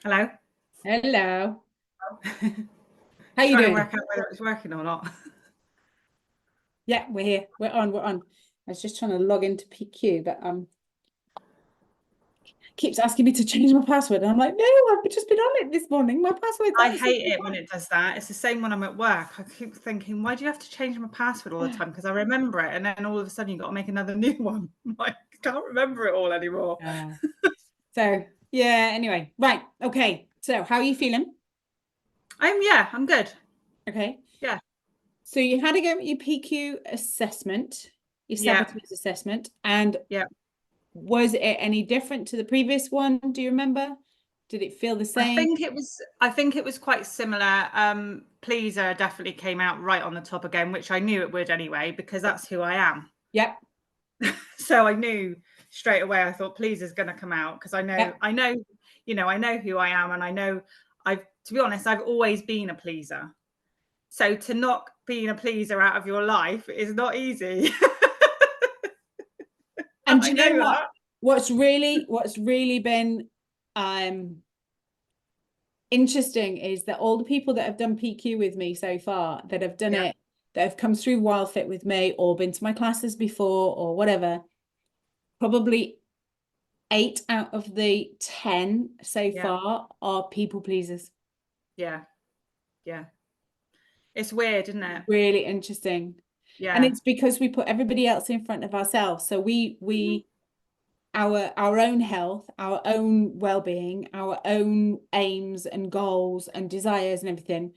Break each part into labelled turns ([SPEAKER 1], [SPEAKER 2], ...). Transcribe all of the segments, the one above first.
[SPEAKER 1] Hello.
[SPEAKER 2] Hello. How you
[SPEAKER 1] Trying to
[SPEAKER 2] doing?
[SPEAKER 1] work out whether it's working or not.
[SPEAKER 2] Yeah, we're here. We're on. I was just trying to log into PQ, but keeps asking me to change my password. And I'm like, no, I've just been on it this morning. My password's
[SPEAKER 1] I hate it when it does that. It's the same when I'm at work. I keep thinking, why do you have to change my password all the time? Because I remember it, and then all of a sudden you've got to make another new one. I'm like, I can't remember it all anymore.
[SPEAKER 2] So yeah, anyway. Right. Okay. So how are you feeling?
[SPEAKER 1] I'm good.
[SPEAKER 2] Okay.
[SPEAKER 1] Yeah.
[SPEAKER 2] So you had to go with your PQ assessment, your sabotage assessment, and was it any different to the previous one? Do you remember? Did it feel the same?
[SPEAKER 1] I think it was quite similar. Pleaser definitely came out right on the top again, which I knew it would anyway, because that's who I am.
[SPEAKER 2] Yep.
[SPEAKER 1] So I knew straight away. I thought Pleaser's going to come out because I know, I know who I am, and I know to be honest, I've always been a pleaser. So to knock being a pleaser out of your life is not easy.
[SPEAKER 2] And you know what? What's really been interesting is that all the people that have done PQ with me so far, that have done it, that have come through WildFit with me or been to my classes before or whatever, probably 8 out of the 10 so far are people pleasers.
[SPEAKER 1] Yeah. It's weird, isn't it?
[SPEAKER 2] Really interesting. Yeah. And it's because we put everybody else in front of ourselves. So we our own health, our own well-being, our own aims and goals and desires and everything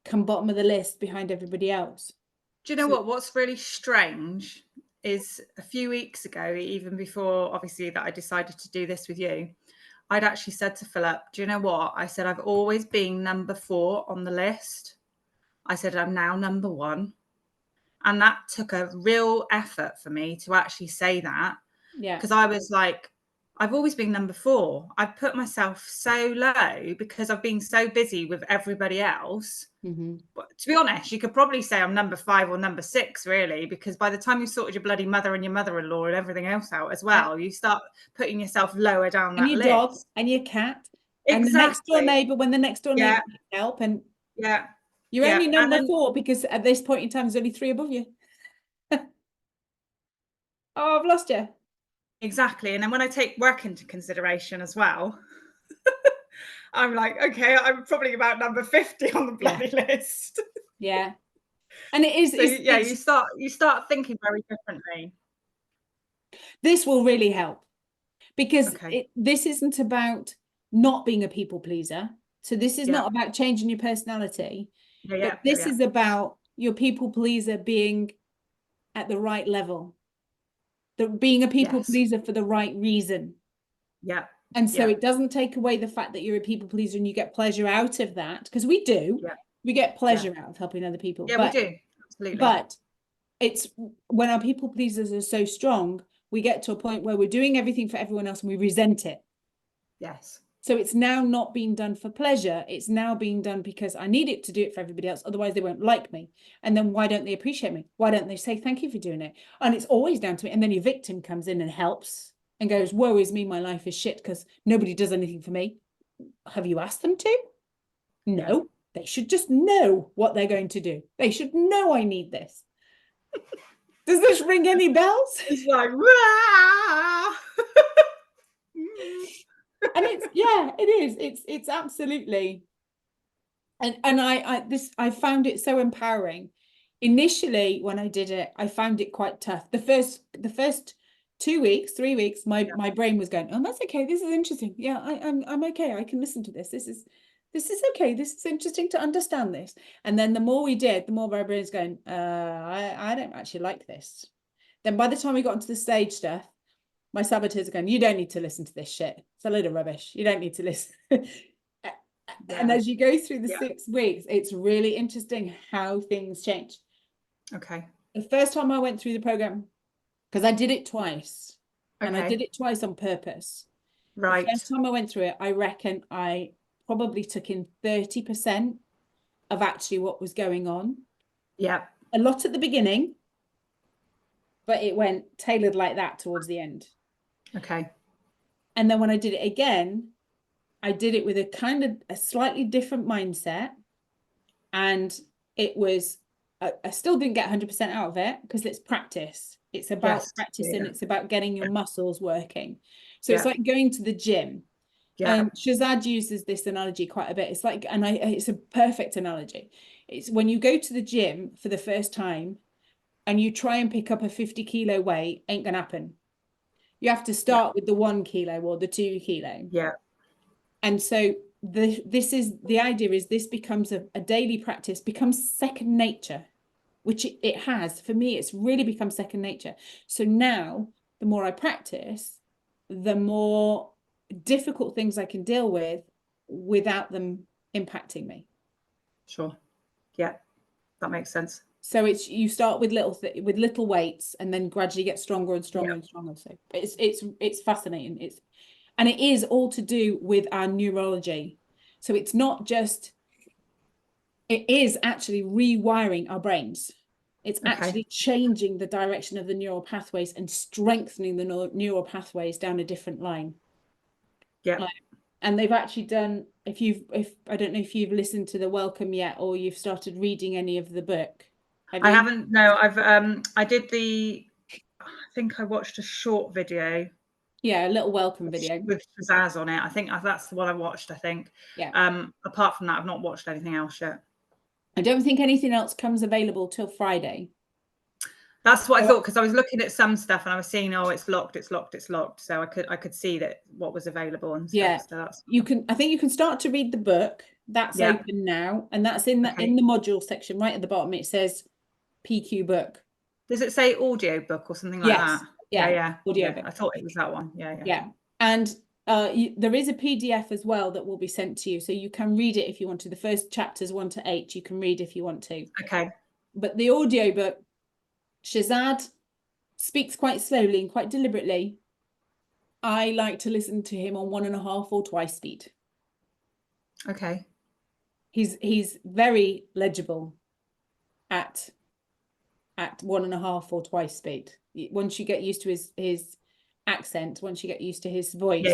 [SPEAKER 2] come bottom of the list behind everybody else.
[SPEAKER 1] Do you know what's really strange is a few weeks ago, even before obviously that I decided to do this with you, I'd actually said to Philip, do you know what? I said, I've always been number 4 on the list. I said, I'm now number 1. And that took a real effort for me to actually say that.
[SPEAKER 2] Yeah.
[SPEAKER 1] Because I was like, I've always been number 4. I've put myself so low because I've been so busy with everybody else.
[SPEAKER 2] Mm-hmm.
[SPEAKER 1] But to be honest, you could probably say I'm number 5 or number 6, really, because by the time you sorted your bloody mother and your mother-in-law and everything else out as well, you start putting yourself lower down
[SPEAKER 2] and
[SPEAKER 1] that
[SPEAKER 2] your
[SPEAKER 1] list.
[SPEAKER 2] dog and your cat and the
[SPEAKER 1] Exactly.
[SPEAKER 2] next door neighbor when the next door neighbor needs help, and you're only number 4 because at this point in time there's only 3 above you. Oh, I've lost you.
[SPEAKER 1] Exactly. And then when I take work into consideration as well, I'm like, okay, I'm probably about number 50 on the bloody list.
[SPEAKER 2] Yeah. And it is,
[SPEAKER 1] so you start thinking very differently.
[SPEAKER 2] This will really help because this isn't about not being a people pleaser. So this is not about changing your personality, but this is about your people pleaser being at the right level, being a people pleaser for the right reason.
[SPEAKER 1] Yeah.
[SPEAKER 2] And so it doesn't take away the fact that you're a people pleaser and you get pleasure out of that, because we do.
[SPEAKER 1] Yeah.
[SPEAKER 2] We get pleasure out of helping other people.
[SPEAKER 1] Yeah, we do. Absolutely.
[SPEAKER 2] But it's when our people pleasers are so strong, we get to a point where we're doing everything for everyone else and we resent it.
[SPEAKER 1] Yes.
[SPEAKER 2] So it's now not being done for pleasure. It's now being done because I need it to do it for everybody else. Otherwise, they won't like me. And then why don't they appreciate me? Why don't they say thank you for doing it? And it's always down to me. And then your victim comes in and helps and goes, woe is me, my life is shit because nobody does anything for me. Have you asked them to? No. They should just know what they're going to do. They should know I need this. Does this ring any bells?
[SPEAKER 1] It's like,
[SPEAKER 2] and it's, it is. It's absolutely. And I found it so empowering. Initially, when I did it, I found it quite tough. The first 2 weeks, 3 weeks, my brain was going, oh, that's okay. This is interesting. Yeah, I'm okay. I can listen to this. This is okay. This is interesting to understand this. And then the more we did, the more my brain's going, I don't actually like this. Then by the time we got into the stage stuff, my saboteurs are going, you don't need to listen to this shit. It's a load of rubbish. You don't need to listen. And as you go through the 6 weeks, it's really interesting how things change.
[SPEAKER 1] Okay.
[SPEAKER 2] The first time I went through the program, because I did it twice, and I did it twice on purpose.
[SPEAKER 1] Right.
[SPEAKER 2] The first time I went through it, I reckon I probably took in 30% of actually what was going on.
[SPEAKER 1] Yeah.
[SPEAKER 2] A lot at the beginning, but it went tailored like that towards the end. Okay. And then when I did it again, I did it with a kind of a slightly different mindset. And it was, I still didn't get 100% out of it because it's practice. It's about practice and it's about getting your muscles working. So it's like going to the gym. And Shazad uses this analogy quite a bit. It's like, and it's a perfect analogy. It's when you go to the gym for the first time and you try and pick up a 50-kilo weight, ain't gonna happen. You have to start with the 1 kilo or the 2 kilo.
[SPEAKER 1] Yeah.
[SPEAKER 2] And so the idea is this becomes a daily practice, becomes second nature, which it has. For me, it's really become second nature. So now the more I practice, the more difficult things I can deal with without them impacting me. Sure. Yeah, that makes sense. So it's, you start with little weights and then gradually get stronger and stronger and stronger. So it's fascinating. And it is all to do with our neurology. So it's not just, it is actually rewiring our brains. It's actually changing the direction of the neural pathways and strengthening the neural pathways down a different line. Yeah. And they've actually done, if I don't know if you've listened to the Welcome yet, or you've started reading any of the book.
[SPEAKER 1] I haven't. No, I did I think I watched a short video.
[SPEAKER 2] Yeah, a little welcome video
[SPEAKER 1] with Shazaz on it. I think that's the one I watched. I think.
[SPEAKER 2] Yeah.
[SPEAKER 1] Apart from that, I've not watched anything else yet.
[SPEAKER 2] I don't think anything else comes available till Friday.
[SPEAKER 1] That's what I thought, because I was looking at some stuff and I was seeing, oh, it's locked, it's locked, it's locked. So I could see that what was available and stuff.
[SPEAKER 2] Yeah.
[SPEAKER 1] So that's
[SPEAKER 2] I think you can start to read the book. That's open now, and that's in the module section right at the bottom. It says PQ book.
[SPEAKER 1] Does it say audio book or something like that?
[SPEAKER 2] Yeah. Audio book.
[SPEAKER 1] I thought it was that one. Yeah.
[SPEAKER 2] Yeah. And there is a PDF as well that will be sent to you, so you can read it if you want to. The first chapters 1 to 8 you can read if you want to.
[SPEAKER 1] Okay.
[SPEAKER 2] But the audio book, Shazad speaks quite slowly and quite deliberately. I like to listen to him on 1.5 or twice speed.
[SPEAKER 1] Okay.
[SPEAKER 2] He's very legible at 1.5 or twice speed. Once you get used to his accent, once you get used to his voice,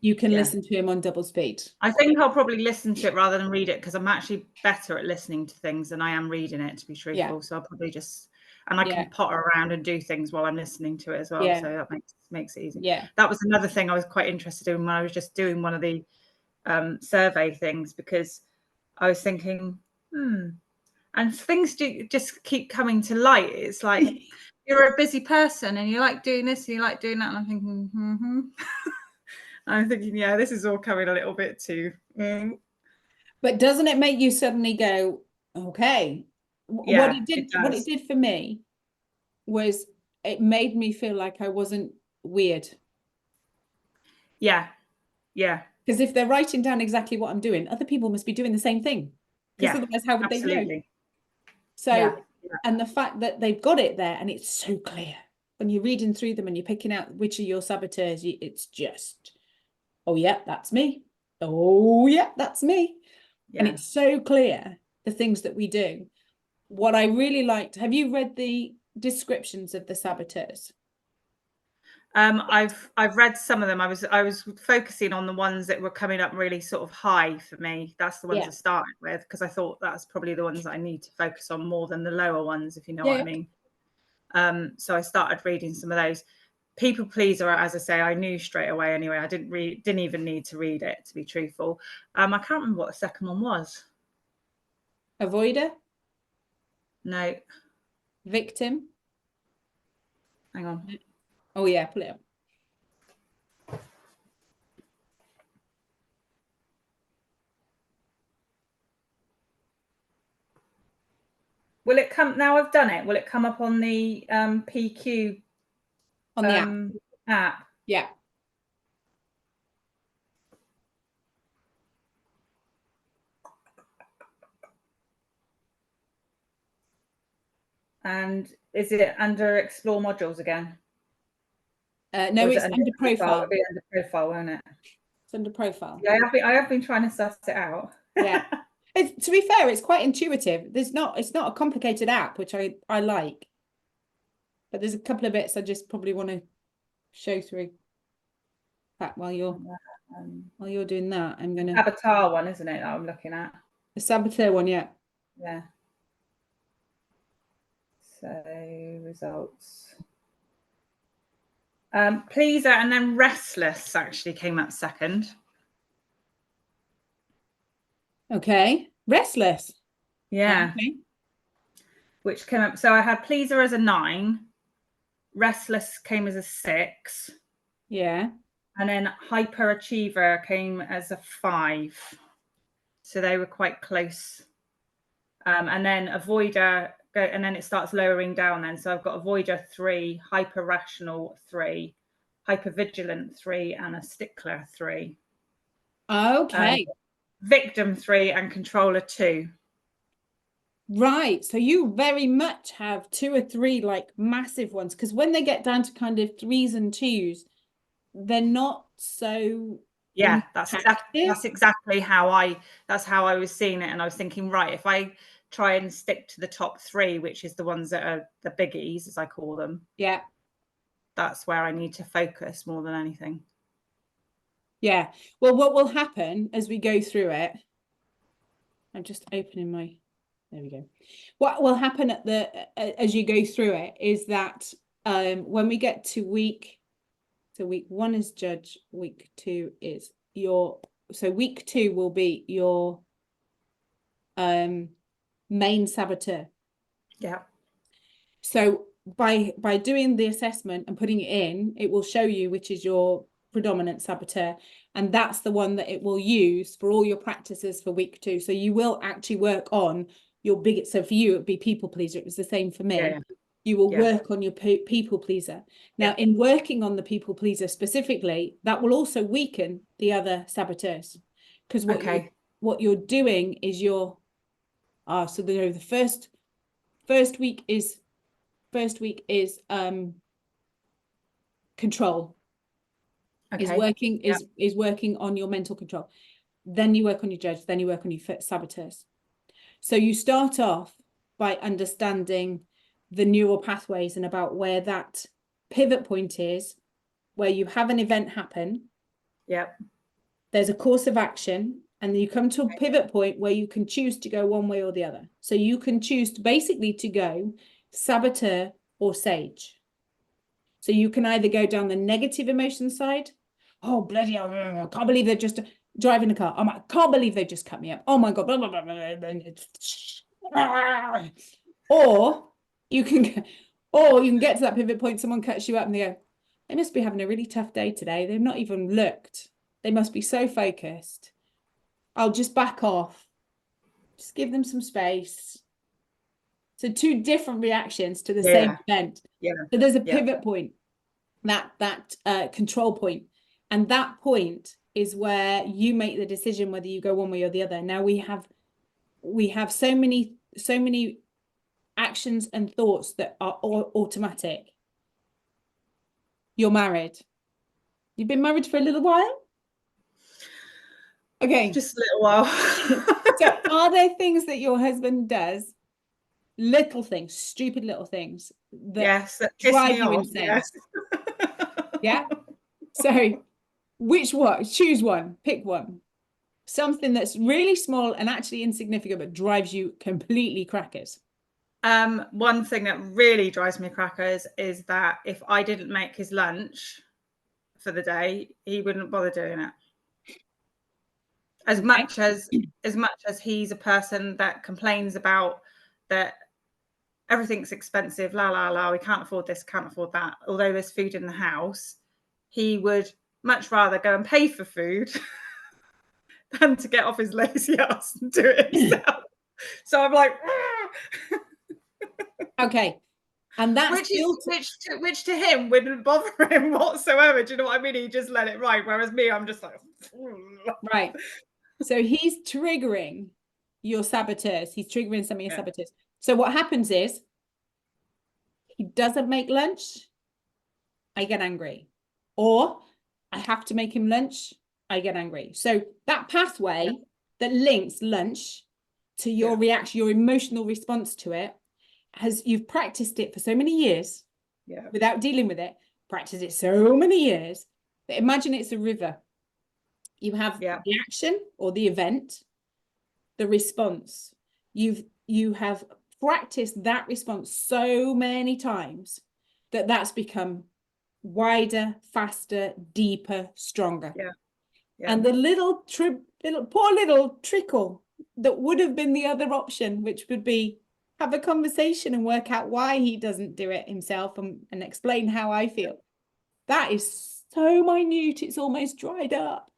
[SPEAKER 2] you can listen to him on double speed.
[SPEAKER 1] I think I'll probably listen to it rather than read it, because I'm actually better at listening to things than I am reading it, to be truthful. So I'll probably just, and I can potter around and do things while I'm listening to it as well. So that makes it easy. That was another thing I was quite interested in when I was just doing one of the survey things, because I was thinking, and things do just keep coming to light. It's like you're a busy person and you like doing this and you like doing that, and I'm thinking, I'm thinking, this is all coming a little bit too.
[SPEAKER 2] But doesn't it make you suddenly go, okay? What it did for me was it made me feel like I wasn't weird.
[SPEAKER 1] Yeah.
[SPEAKER 2] Because if they're writing down exactly what I'm doing, other people must be doing the same thing. Because otherwise, how would they know? So, and the fact that they've got it there and it's so clear when you're reading through them and you're picking out which are your saboteurs, it's just, oh yeah, that's me. Oh yeah, that's me. And it's so clear, the things that we do. What I really liked, have you read the descriptions of the saboteurs?
[SPEAKER 1] I've read some of them. I was focusing on the ones that were coming up really sort of high for me. That's the ones I started with, because I thought that's probably the ones that I need to focus on more than the lower ones, if you know what I mean. So I started reading some of those. People pleaser, as I say, I knew straight away anyway. I didn't even need to read it, to be truthful. I can't remember what the second one was.
[SPEAKER 2] Avoider?
[SPEAKER 1] No.
[SPEAKER 2] Victim?
[SPEAKER 1] Hang on.
[SPEAKER 2] Oh yeah, pull it up.
[SPEAKER 1] Will it come now? I've done it. Will it come up on the PQ
[SPEAKER 2] on the
[SPEAKER 1] app?
[SPEAKER 2] Yeah.
[SPEAKER 1] And is it under explore modules again?
[SPEAKER 2] No, it's under profile.
[SPEAKER 1] It'll be under profile, won't it?
[SPEAKER 2] It's under profile.
[SPEAKER 1] Yeah, I have been trying to suss it out.
[SPEAKER 2] Yeah. To be fair, it's quite intuitive. It's not a complicated app, which I like. But there's a couple of bits I just probably want to show through. That while you're doing that, I'm gonna
[SPEAKER 1] Avatar one, isn't it, that I'm looking at?
[SPEAKER 2] The saboteur one, yeah.
[SPEAKER 1] Yeah. So results. Pleaser and then restless actually came up second.
[SPEAKER 2] Okay. Restless.
[SPEAKER 1] Yeah. Okay. Which came up. So I had pleaser as a 9. Restless came as a 6.
[SPEAKER 2] Yeah.
[SPEAKER 1] And then hyperachiever came as a 5. So they were quite close. And then avoider, and then it starts lowering down then. So I've got avoider 3, hyper rational 3, hyper vigilant 3, and a stickler 3.
[SPEAKER 2] Okay.
[SPEAKER 1] Victim 3 and controller 2.
[SPEAKER 2] Right. So you very much have 2 or 3 like massive ones, because when they get down to kind of 3s and 2s, they're not so
[SPEAKER 1] that's exactly how I was seeing it. And I was thinking, right, if I try and stick to the top 3, which is the ones that are the biggies, as I call them, that's where I need to focus more than anything.
[SPEAKER 2] Yeah. Well, what will happen as we go through it, I'm just opening my, there we go. What will happen as you go through it is that when we get to week 1 is judge, week 2 is so week 2 will be your main saboteur.
[SPEAKER 1] Yeah.
[SPEAKER 2] So by doing the assessment and putting it in, it will show you which is your predominant saboteur, and that's the one that it will use for all your practices for week 2. So you will actually work on your biggest. So for you, it would be people pleaser. It was the same for me.
[SPEAKER 1] Yeah.
[SPEAKER 2] You will work on your people pleaser. Now, in working on the people pleaser specifically, that will also weaken the other saboteurs, because what you're doing is so the first week is control. Is working on your mental control. Then you work on your judge, then you work on your saboteurs. So you start off by understanding the neural pathways and about where that pivot point is, where you have an event happen.
[SPEAKER 1] Yep.
[SPEAKER 2] There's a course of action, and then you come to a pivot point where you can choose to go one way or the other. So you can choose to go saboteur or sage. So you can either go down the negative emotion side. Oh, bloody hell, I can't believe they're just driving a car. Oh my, can't believe they just cut me up. Oh my God. Blah, blah, blah, blah, blah. Or you can get to that pivot point, someone cuts you up and they go, they must be having a really tough day today. They've not even looked. They must be so focused. I'll just back off. Just give them some space. So 2 different reactions to the same event.
[SPEAKER 1] Yeah.
[SPEAKER 2] So there's a pivot point, that control point. And that point is where you make the decision whether you go one way or the other. Now we have so many actions and thoughts that are automatic. You're married. You've been married for a little while? Okay.
[SPEAKER 1] Just a little while.
[SPEAKER 2] So are there things that your husband does, little things, stupid little things, that drive you insane?
[SPEAKER 1] Yes.
[SPEAKER 2] Yeah. So which one? Choose one. Pick one. Something that's really small and actually insignificant, but drives you completely crackers.
[SPEAKER 1] One thing that really drives me crackers is that if I didn't make his lunch for the day, he wouldn't bother doing it. As much as he's a person that complains about that everything's expensive, la la la, we can't afford this, can't afford that. Although there's food in the house, he would much rather go and pay for food than to get off his lazy ass and do it himself. So I'm like,
[SPEAKER 2] okay. And that's
[SPEAKER 1] which to him wouldn't bother him whatsoever. Do you know what I mean? He just let it ride. Whereas me, I'm just like,
[SPEAKER 2] right. So he's triggering your saboteurs. He's triggering some of your saboteurs. So what happens is he doesn't make lunch, I get angry. Or I have to make him lunch, I get angry. So that pathway that links lunch to your reaction, your emotional response to it, you've practiced it for so many years without dealing with it, practiced it so many years, that imagine it's a river. You have the action or the event, the response. You have practiced that response so many times that that's become wider, faster, deeper, stronger. And the little poor little trickle that would have been the other option, which would be have a conversation and work out why he doesn't do it himself and explain how I feel. That is so minute, it's almost dried up.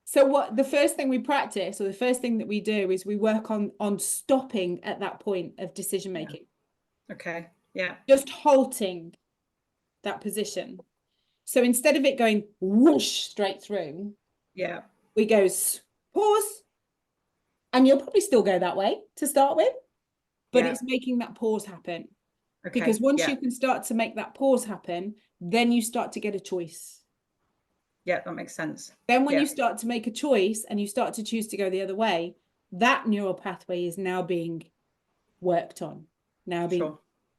[SPEAKER 2] So what the first thing we practice, or the first thing that we do, is we work on stopping at that point of decision making.
[SPEAKER 1] Okay. Yeah.
[SPEAKER 2] Just halting that position. So instead of it going whoosh straight through, we go pause, and you'll probably still go that way to start with, but it's making that pause happen. Okay. Because once you can start to make that pause happen, then you start to get a choice.
[SPEAKER 1] Yeah, that makes sense.
[SPEAKER 2] Then when you start to make a choice and you start to choose to go the other way, that neural pathway is now being worked on.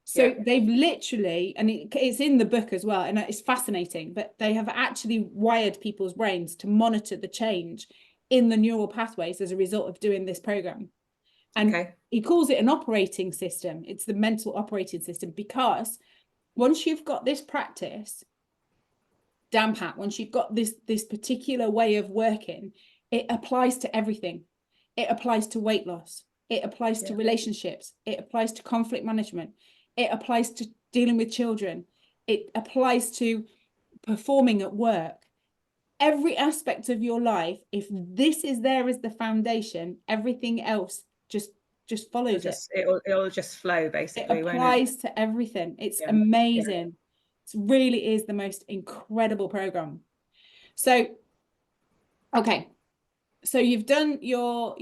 [SPEAKER 2] So they've literally, and it's in the book as well, and it's fascinating, but they have actually wired people's brains to monitor the change in the neural pathways as a result of doing this program. And he calls it an operating system. It's the mental operating system, because once you've got this practice down pat, once you've got this particular way of working, it applies to everything. It applies to weight loss. It applies to relationships. It applies to conflict management. It applies to dealing with children. It applies to performing at work. Every aspect of your life, if this is there as the foundation, everything else just follows it.
[SPEAKER 1] It'll just flow, basically.
[SPEAKER 2] It applies to everything. It's amazing. It really is the most incredible program. So, okay. So you've done your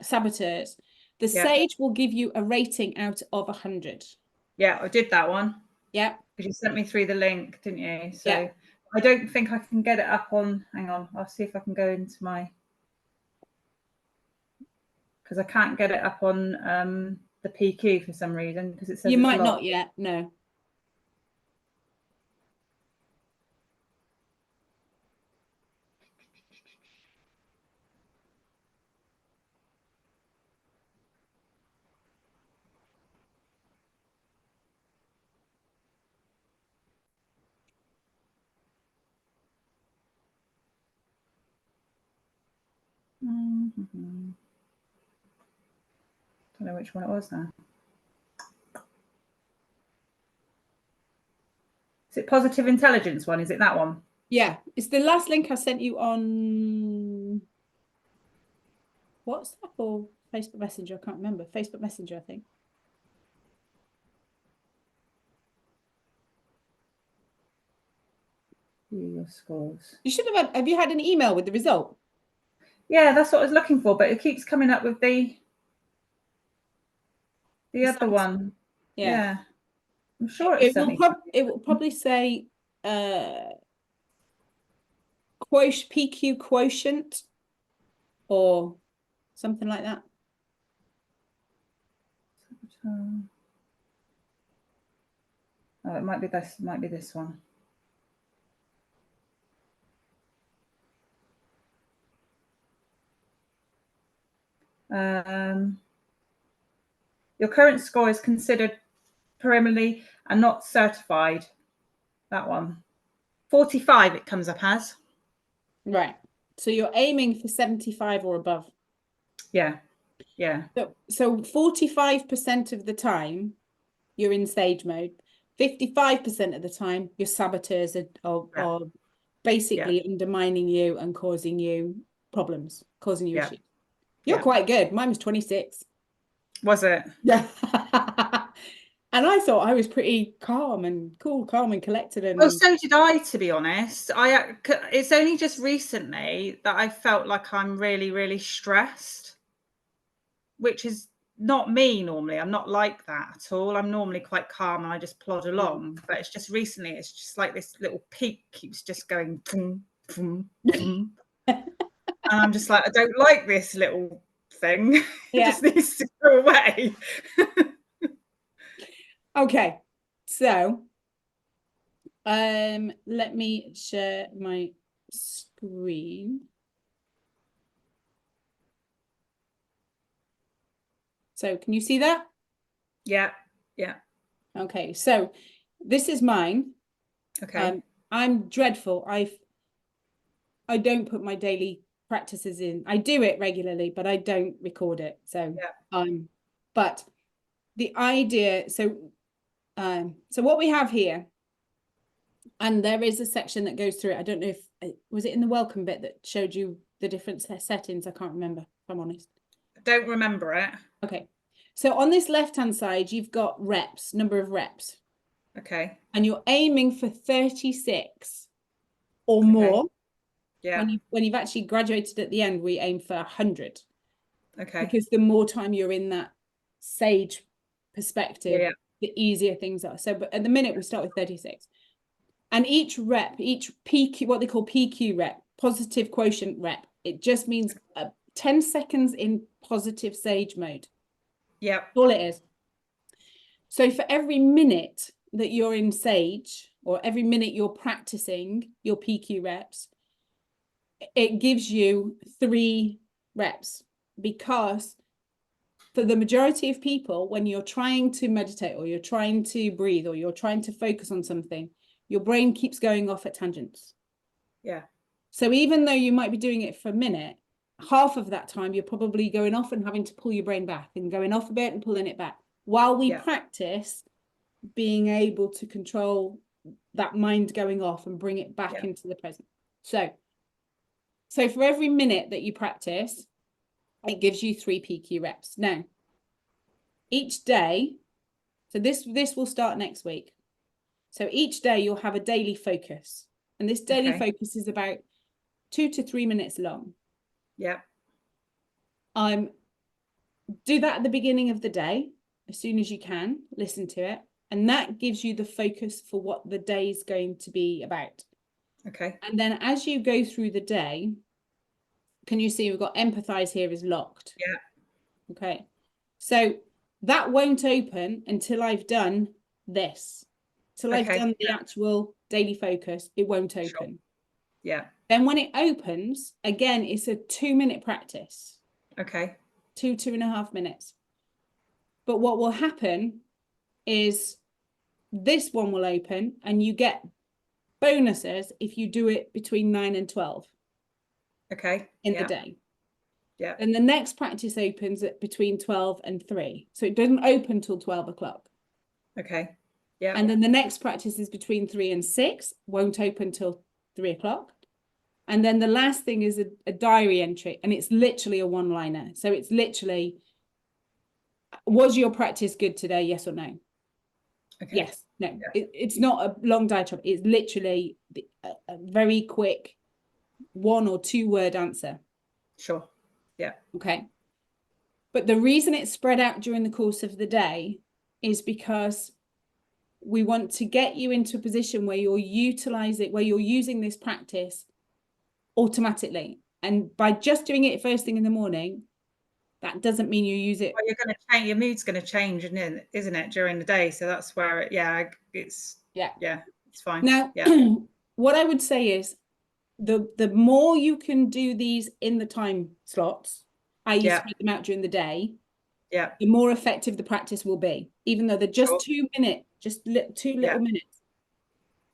[SPEAKER 2] saboteurs. The Sage will give you a rating out of 100.
[SPEAKER 1] Yeah, I did that one.
[SPEAKER 2] Yeah.
[SPEAKER 1] Because you sent me through the link, didn't you? So I don't think I can get it up on, hang on, I'll see if I can go into my, because I can't get it up on the PQ for some reason, because it says
[SPEAKER 2] you might not yet, no.
[SPEAKER 1] Don't know which one it was now. Is it positive intelligence one? Is it that one?
[SPEAKER 2] Yeah, it's the last link I sent you on WhatsApp or Facebook Messenger. I can't remember. Facebook Messenger, I think.
[SPEAKER 1] Your scores.
[SPEAKER 2] You should have you had an email with the result?
[SPEAKER 1] Yeah, that's what I was looking for, but it keeps coming up with the other one. Yeah. I'm sure
[SPEAKER 2] it will probably say PQ quotient or something like that.
[SPEAKER 1] Oh, it might be this. Might be this one. Your current score is considered preliminary and not certified. That one. 45 it comes up as.
[SPEAKER 2] Right. So you're aiming for 75 or above.
[SPEAKER 1] Yeah. Yeah.
[SPEAKER 2] So 45% of the time you're in sage mode. 55% of the time your saboteurs are basically undermining you and causing you problems, causing you issues. You're quite good. Mine was 26.
[SPEAKER 1] Was it?
[SPEAKER 2] Yeah. And I thought I was pretty calm and collected. And
[SPEAKER 1] so did I, to be honest. It's only just recently that I felt like I'm really, really stressed, which is not me normally. I'm not like that at all. I'm normally quite calm and I just plod along. But it's just recently, it's just like this little peak keeps just going. Vroom, vroom, vroom. And I'm just like, I don't like this little thing. It just needs to go away.
[SPEAKER 2] Okay, so let me share my screen. So can you see that?
[SPEAKER 1] Yeah.
[SPEAKER 2] Okay, so this is mine.
[SPEAKER 1] Okay.
[SPEAKER 2] I'm dreadful. I don't put my daily practices in. I do it regularly, but I don't record it. So but the idea, so what we have here, and there is a section that goes through it. I don't know if was it in the welcome bit that showed you the different settings. I can't remember, if I'm honest.
[SPEAKER 1] I don't remember it.
[SPEAKER 2] Okay, so on this left hand side you've got reps, number of reps.
[SPEAKER 1] Okay.
[SPEAKER 2] And you're aiming for 36 or more.
[SPEAKER 1] Yeah.
[SPEAKER 2] When you've actually graduated at the end, we aim for 100.
[SPEAKER 1] Okay.
[SPEAKER 2] Because the more time you're in that sage perspective, the easier things are. So, but at the minute we start with 36. And each rep, each PQ, what they call PQ rep, positive quotient rep, it just means 10 seconds in positive sage mode.
[SPEAKER 1] Yeah.
[SPEAKER 2] All it is. So for every minute that you're in sage, or every minute you're practicing your PQ reps, it gives you 3 reps. Because for the majority of people, when you're trying to meditate or you're trying to breathe or you're trying to focus on something, your brain keeps going off at tangents.
[SPEAKER 1] Yeah.
[SPEAKER 2] So even though you might be doing it for a minute, half of that time, you're probably going off and having to pull your brain back and going off a bit and pulling it back while we practice being able to control that mind going off and bring it back into the present. So for every minute that you practice, it gives you 3 PQ reps. Now, each day, so this will start next week. So each day you'll have a daily focus. And this daily focus is about 2 to 3 minutes long.
[SPEAKER 1] Yeah.
[SPEAKER 2] Do that at the beginning of the day, as soon as you can, listen to it. And that gives you the focus for what the day is going to be about.
[SPEAKER 1] Okay.
[SPEAKER 2] And then as you go through the day, can you see we've got empathize here is locked?
[SPEAKER 1] Yeah.
[SPEAKER 2] Okay. So that won't open until I've done this. Till I've done the actual daily focus, it won't open.
[SPEAKER 1] Sure. Yeah.
[SPEAKER 2] Then when it opens, again, it's a 2-minute practice.
[SPEAKER 1] Okay.
[SPEAKER 2] 2.5 minutes. But what will happen is this one will open and you get bonuses if you do it between 9 and 12.
[SPEAKER 1] Okay.
[SPEAKER 2] In the day.
[SPEAKER 1] Yeah.
[SPEAKER 2] And the next practice opens at between 12 and 3. So it doesn't open till 12 o'clock.
[SPEAKER 1] Okay. Yeah.
[SPEAKER 2] And then the next practice is between 3 and 6, won't open till 3 o'clock. And then the last thing is a diary entry, and it's literally a one-liner. So it's literally, was your practice good today? Yes or no? Okay. Yes. No. Yeah. It's not a long diatribe. It's literally a very quick 1 or 2 word answer.
[SPEAKER 1] Sure. Yeah.
[SPEAKER 2] Okay. But the reason it's spread out during the course of the day is because we want to get you into a position where you're using this practice automatically. And by just doing it first thing in the morning, that doesn't mean you use it.
[SPEAKER 1] Well, you're going to change, your mood's going to change, isn't it, during the day? So that's where it's fine.
[SPEAKER 2] Now, what I would say is the more you can do these in the time slots, i.e. spread them out during the day, the more effective the practice will be, even though they're just 2 minutes, just 2 little minutes.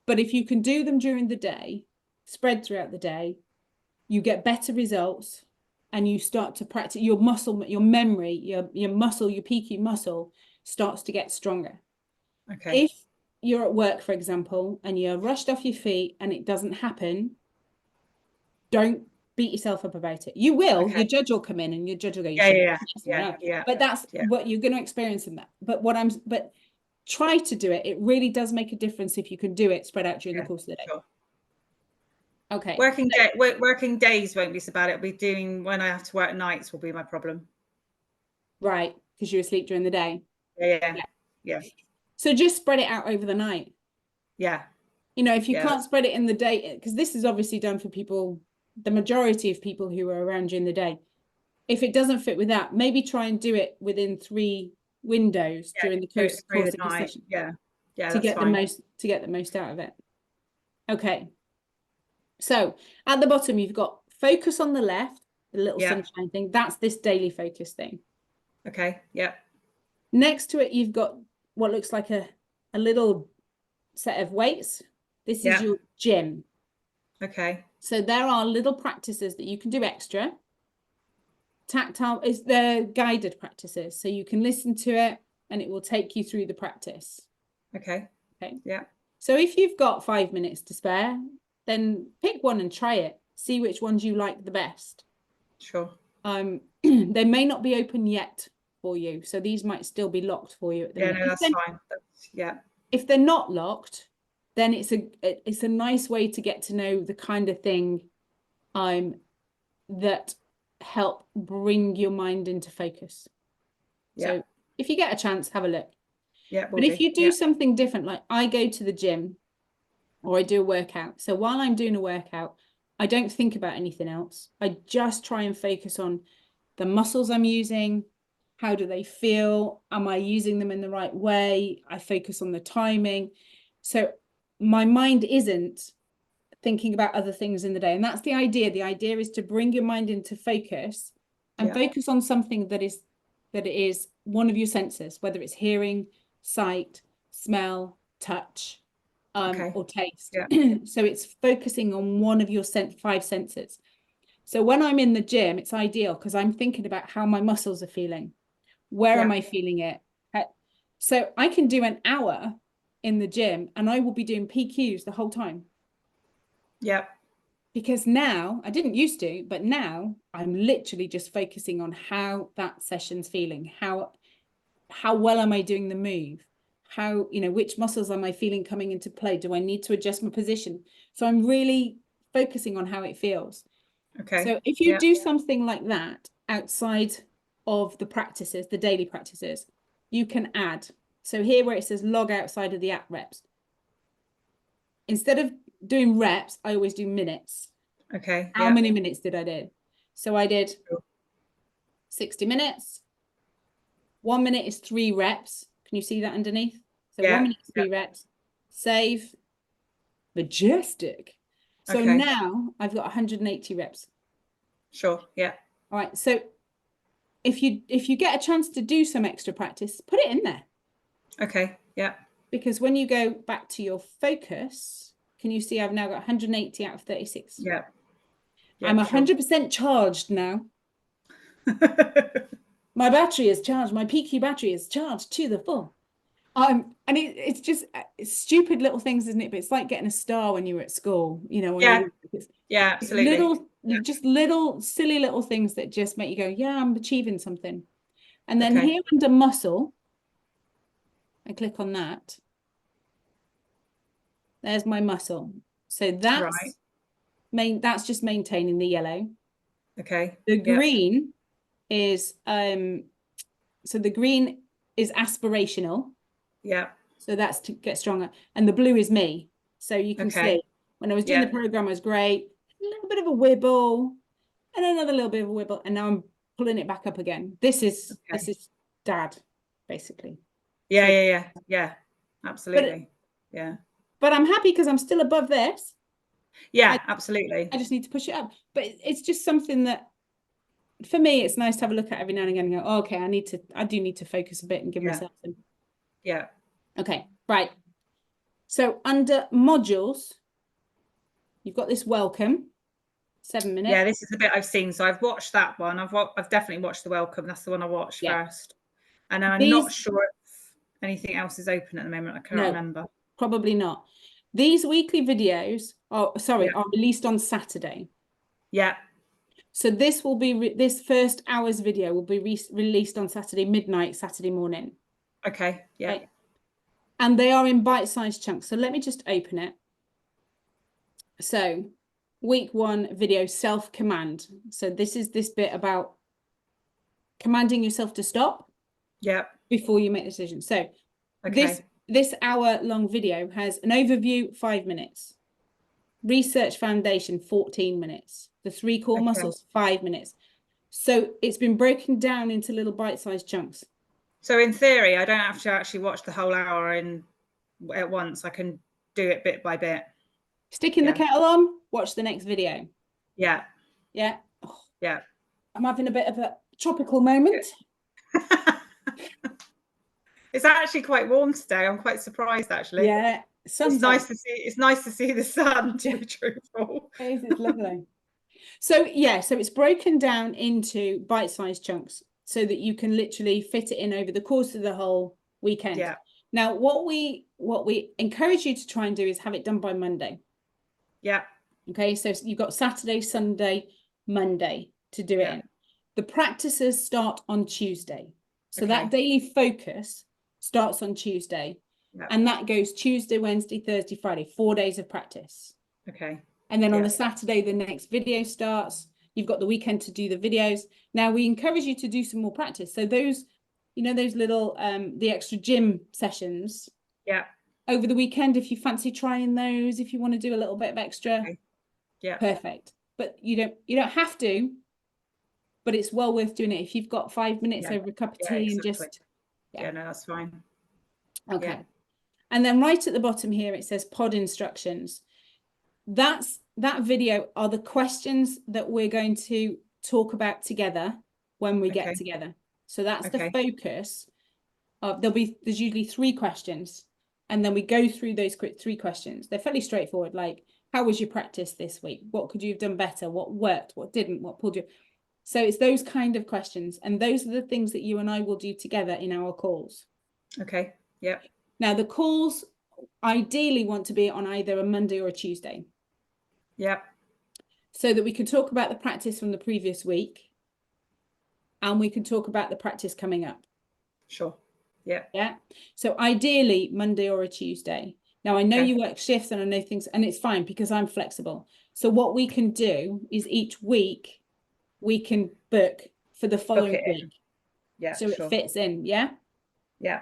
[SPEAKER 2] But if you can do them during the day, spread throughout the day, you get better results and you start to practice your muscle, your memory, your muscle, your PQ muscle starts to get stronger.
[SPEAKER 1] Okay.
[SPEAKER 2] If you're at work, for example, and you're rushed off your feet and it doesn't happen, don't beat yourself up about it. You will, your judge will come in and your judge will go, yeah. But that's what you're going to experience in that. But try to do it. It really does make a difference if you can do it spread out during the course of the day.
[SPEAKER 1] Sure.
[SPEAKER 2] Okay.
[SPEAKER 1] Working days won't be so bad. It'll be doing when I have to work nights will be my problem.
[SPEAKER 2] Right, because you're asleep during the day.
[SPEAKER 1] Yeah.
[SPEAKER 2] So just spread it out over the night.
[SPEAKER 1] Yeah.
[SPEAKER 2] You know, if you can't spread it in the day, because this is obviously done for people, the majority of people who are around during the day. If it doesn't fit with that, maybe try and do it within 3 windows during the course of the session. To get the most out of it. Okay. So at the bottom, you've got focus on the left, the little sunshine thing. That's this daily focus thing.
[SPEAKER 1] Okay. Yeah.
[SPEAKER 2] Next to it, you've got what looks like a little set of weights. This is your gym.
[SPEAKER 1] Okay.
[SPEAKER 2] So there are little practices that you can do extra. Tactile is the guided practices. So you can listen to it and it will take you through the practice.
[SPEAKER 1] Okay. Yeah.
[SPEAKER 2] So if you've got 5 minutes to spare, then pick one and try it. See which ones you like the best.
[SPEAKER 1] Sure.
[SPEAKER 2] They may not be open yet for you. So these might still be locked for you at the minute.
[SPEAKER 1] No, that's fine.
[SPEAKER 2] If they're not locked, then it's a nice way to get to know the kind of thing that help bring your mind into focus. So if you get a chance, have a look. But if you do something different, like I go to the gym or I do a workout. So while I'm doing a workout, I don't think about anything else. I just try and focus on the muscles I'm using. How do they feel? Am I using them in the right way? I focus on the timing. So my mind isn't thinking about other things in the day. And that's the idea. The idea is to bring your mind into focus and focus on something that is one of your senses, whether it's hearing, sight, smell, touch, or taste. So it's focusing on one of your 5 senses. So when I'm in the gym, it's ideal because I'm thinking about how my muscles are feeling. Where am I feeling it? So I can do an hour in the gym and I will be doing PQs the whole time.
[SPEAKER 1] Yep.
[SPEAKER 2] Because now, I didn't used to, but now I'm literally just focusing on how that session's feeling. How well am I doing the move? How, which muscles am I feeling coming into play? Do I need to adjust my position? So I'm really focusing on how it feels.
[SPEAKER 1] Okay.
[SPEAKER 2] So if you do something like that outside of the practices, the daily practices, you can add. So here where it says log outside of the app reps, instead of doing reps, I always do minutes.
[SPEAKER 1] Okay.
[SPEAKER 2] How many minutes did I do? So I did 60 minutes. 1 minute is 3 reps. Can you see that underneath? So 1 minute is 3 reps. Save. Majestic. So now I've got 180 reps.
[SPEAKER 1] Sure. Yeah.
[SPEAKER 2] All right. So if you get a chance to do some extra practice, put it in there.
[SPEAKER 1] Okay. Yeah.
[SPEAKER 2] Because when you go back to your focus, can you see I've now got 180 out of 36?
[SPEAKER 1] Yeah.
[SPEAKER 2] I'm 100% charged now. My battery is charged. My PQ battery is charged to the full. And it's just stupid little things, isn't it? But it's like getting a star when you were at school,
[SPEAKER 1] Yeah, absolutely.
[SPEAKER 2] Just little silly little things that just make you go, yeah, I'm achieving something. And then here under muscle, I click on that. There's my muscle. So that's that's just maintaining the yellow.
[SPEAKER 1] Okay.
[SPEAKER 2] The green is so the green is aspirational.
[SPEAKER 1] Yeah.
[SPEAKER 2] So that's to get stronger. And the blue is me. So you can see when I was doing the program, I was great. A little bit of a wibble and another little bit of a wibble. And now I'm pulling it back up again. This is dad, basically.
[SPEAKER 1] Yeah. Absolutely.
[SPEAKER 2] But I'm happy because I'm still above this.
[SPEAKER 1] Yeah, absolutely.
[SPEAKER 2] I just need to push it up. But it's just something that for me, it's nice to have a look at every now and again and go, oh, okay, I do need to focus a bit and give myself some.
[SPEAKER 1] Yeah.
[SPEAKER 2] Okay, right. So under modules, you've got this welcome, 7 minutes.
[SPEAKER 1] Yeah, this is the bit I've seen. So I've watched that one. I've definitely watched the welcome. That's the one I watched first. And then I'm not sure if anything else is open at the moment. I can't remember.
[SPEAKER 2] Probably not. These weekly videos are released on Saturday.
[SPEAKER 1] Yeah.
[SPEAKER 2] So this will be this first hour's video will be released on Saturday midnight, Saturday morning.
[SPEAKER 1] Okay. Yeah.
[SPEAKER 2] Right? And they are in bite-sized chunks. So let me just open it. So week 1 video, self-command. So this is this bit about commanding yourself to stop.
[SPEAKER 1] Yeah.
[SPEAKER 2] Before you make the decision. So this hour-long video has an overview, 5 minutes. Research foundation, 14 minutes. The 3 core muscles, 5 minutes. So it's been broken down into little bite-sized chunks.
[SPEAKER 1] So in theory, I don't have to actually watch the whole hour at once. I can do it bit by bit.
[SPEAKER 2] Sticking the kettle on, watch the next video.
[SPEAKER 1] Yeah.
[SPEAKER 2] Yeah.
[SPEAKER 1] Oh, yeah.
[SPEAKER 2] I'm having a bit of a tropical moment.
[SPEAKER 1] It's actually quite warm today. I'm quite surprised, actually.
[SPEAKER 2] Yeah.
[SPEAKER 1] It's nice to see. It's nice to see the sun, to be truthful.
[SPEAKER 2] It is, it's lovely. So it's broken down into bite-sized chunks so that you can literally fit it in over the course of the whole weekend.
[SPEAKER 1] Yeah.
[SPEAKER 2] Now, what we encourage you to try and do is have it done by Monday.
[SPEAKER 1] Yeah.
[SPEAKER 2] Okay, so you've got Saturday, Sunday, Monday to do it in. The practices start on Tuesday. So that daily focus starts on Tuesday. And that goes Tuesday, Wednesday, Thursday, Friday, 4 days of practice.
[SPEAKER 1] Okay.
[SPEAKER 2] And then on the Saturday, the next video starts. You've got the weekend to do the videos. Now we encourage you to do some more practice. So those, those little, the extra gym sessions.
[SPEAKER 1] Yeah.
[SPEAKER 2] Over the weekend, if you fancy trying those, if you want to do a little bit of extra.
[SPEAKER 1] Okay. Yeah.
[SPEAKER 2] Perfect. But you don't have to, but it's well worth doing it. If you've got 5 minutes over a cup of tea and just.
[SPEAKER 1] Yeah, no, that's fine.
[SPEAKER 2] Okay. Yeah. And then right at the bottom here, it says pod instructions. That video are the questions that we're going to talk about together when we get together. So that's the focus of, there's usually 3 questions. And then we go through those 3 questions. They're fairly straightforward, like How was your practice this week? What could you have done better? What worked? What didn't? What pulled you? So it's those kind of questions. And those are the things that you and I will do together in our calls.
[SPEAKER 1] Okay. Yeah.
[SPEAKER 2] Now, the calls ideally want to be on either a Monday or a Tuesday.
[SPEAKER 1] Yeah.
[SPEAKER 2] So that we can talk about the practice from the previous week and we can talk about the practice coming up.
[SPEAKER 1] Sure. Yeah.
[SPEAKER 2] Yeah. So ideally Monday or a Tuesday. Now I know you work shifts and I know things, and it's fine because I'm flexible. So what we can do is each week we can book for the following week.
[SPEAKER 1] Yeah.
[SPEAKER 2] So it fits in. Yeah.
[SPEAKER 1] Yeah.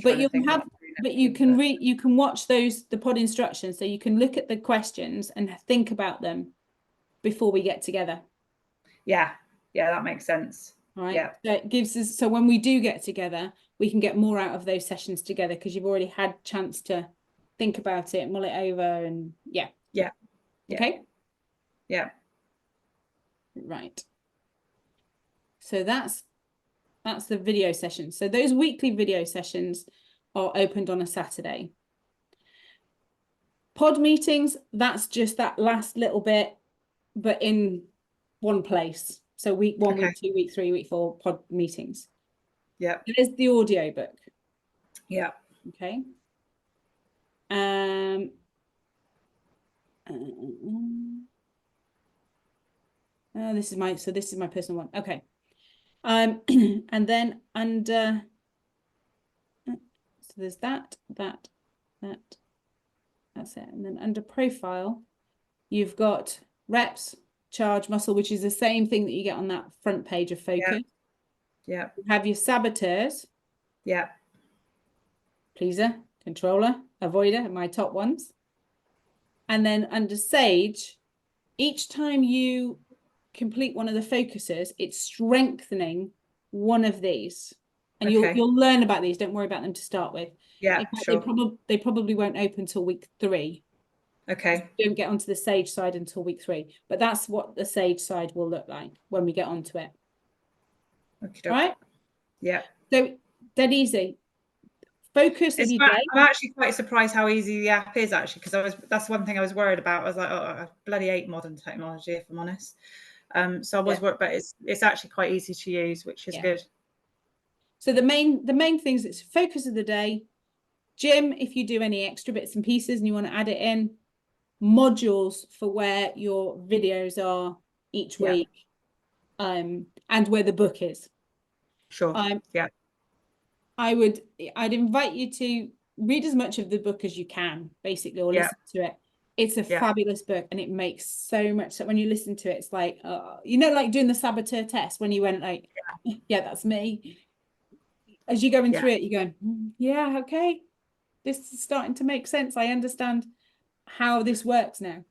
[SPEAKER 2] But you have, but you can read, you can watch the pod instructions, so you can look at the questions and think about them before we get together.
[SPEAKER 1] Yeah. Yeah, that makes sense.
[SPEAKER 2] All right.
[SPEAKER 1] Yeah.
[SPEAKER 2] So it gives us, so when we do get together, we can get more out of those sessions together because you've already had chance to think about it, mull it over, and yeah.
[SPEAKER 1] Yeah.
[SPEAKER 2] Okay.
[SPEAKER 1] Yeah.
[SPEAKER 2] Right. So that's the video session. So those weekly video sessions are opened on a Saturday. Pod meetings, that's just that last little bit, but in one place. So week 1, week 2, week 3, week 4 pod meetings.
[SPEAKER 1] Yeah.
[SPEAKER 2] There's the audio book.
[SPEAKER 1] Yeah.
[SPEAKER 2] Okay. This is my personal one. Okay. And then under, so there's that's it. And then under profile, you've got reps, charge, muscle, which is the same thing that you get on that front page of focus.
[SPEAKER 1] Yeah.
[SPEAKER 2] You have your saboteurs.
[SPEAKER 1] Yeah.
[SPEAKER 2] Pleaser, controller, avoider, my top ones. And then under Sage, each time you complete one of the focuses, it's strengthening one of these. And you'll learn about these. Don't worry about them to start with.
[SPEAKER 1] Yeah,
[SPEAKER 2] in fact,
[SPEAKER 1] sure.
[SPEAKER 2] They probably won't open until week 3.
[SPEAKER 1] Okay.
[SPEAKER 2] You don't get onto the Sage side until week 3. But that's what the Sage side will look like when we get onto it.
[SPEAKER 1] Okay.
[SPEAKER 2] Right?
[SPEAKER 1] Yeah.
[SPEAKER 2] So dead easy. Focus of your day.
[SPEAKER 1] I'm actually quite surprised how easy the app is, actually, because that's one thing I was worried about. I was like, oh, I bloody hate modern technology, if I'm honest. So I was worried, but it's actually quite easy to use, which is good.
[SPEAKER 2] So the main things, it's focus of the day, gym if you do any extra bits and pieces and you want to add it in, modules for where your videos are each week, and where the book is.
[SPEAKER 1] Sure. Yeah.
[SPEAKER 2] I'd invite you to read as much of the book as you can, basically, or listen to it. It's a fabulous book, and it makes so much sense. When you listen to it, it's like, like doing the saboteur test when you went like, yeah, that's me. As you're going through it, you're going, yeah, okay, this is starting to make sense. I understand how this works now.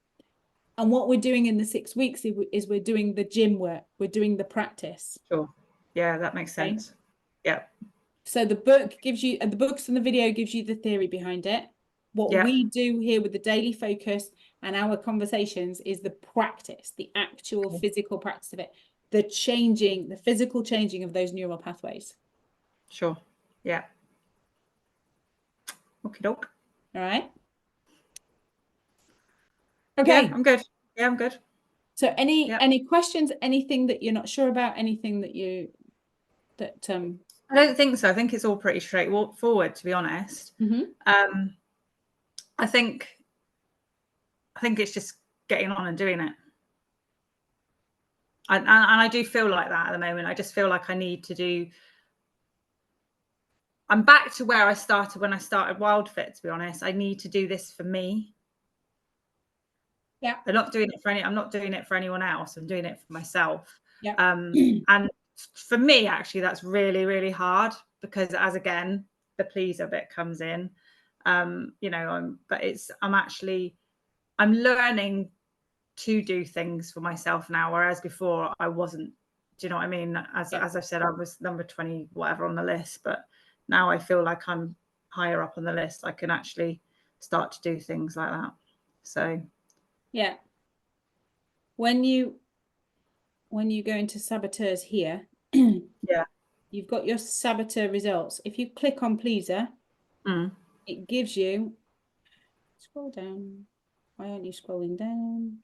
[SPEAKER 2] And what we're doing in the 6 weeks is we're doing the gym work. We're doing the practice.
[SPEAKER 1] Sure. Yeah, that makes sense. Yeah.
[SPEAKER 2] So the book gives you, the books and the video gives you the theory behind it. What we do here with the daily focus and our conversations is the practice, the actual physical practice of it, the physical changing of those neural pathways.
[SPEAKER 1] Sure. Yeah. Okie doke.
[SPEAKER 2] All right. Okay.
[SPEAKER 1] Yeah, I'm good. Yeah, I'm good.
[SPEAKER 2] So any questions, anything that you're not sure about, anything that
[SPEAKER 1] I don't think so. I think it's all pretty straightforward, to be honest. I think it's just getting on and doing it. And I do feel like that at the moment. I just feel like I need to do. I'm back to where I started when I started WildFit, to be honest. I need to do this for me.
[SPEAKER 2] Yeah.
[SPEAKER 1] I'm not doing it for anyone else. I'm doing it for myself.
[SPEAKER 2] Yeah.
[SPEAKER 1] And for me, actually, that's really, really hard because again, the pleaser bit comes in. I'm learning to do things for myself now, whereas before I wasn't. Do you know what I mean? As I said, I was number 20 whatever on the list, but now I feel like I'm higher up on the list. I can actually start to do things like that. So
[SPEAKER 2] yeah, when you go into saboteurs here, you've got your saboteur results. If you click on pleaser, it gives you Scroll down. Why aren't you scrolling down?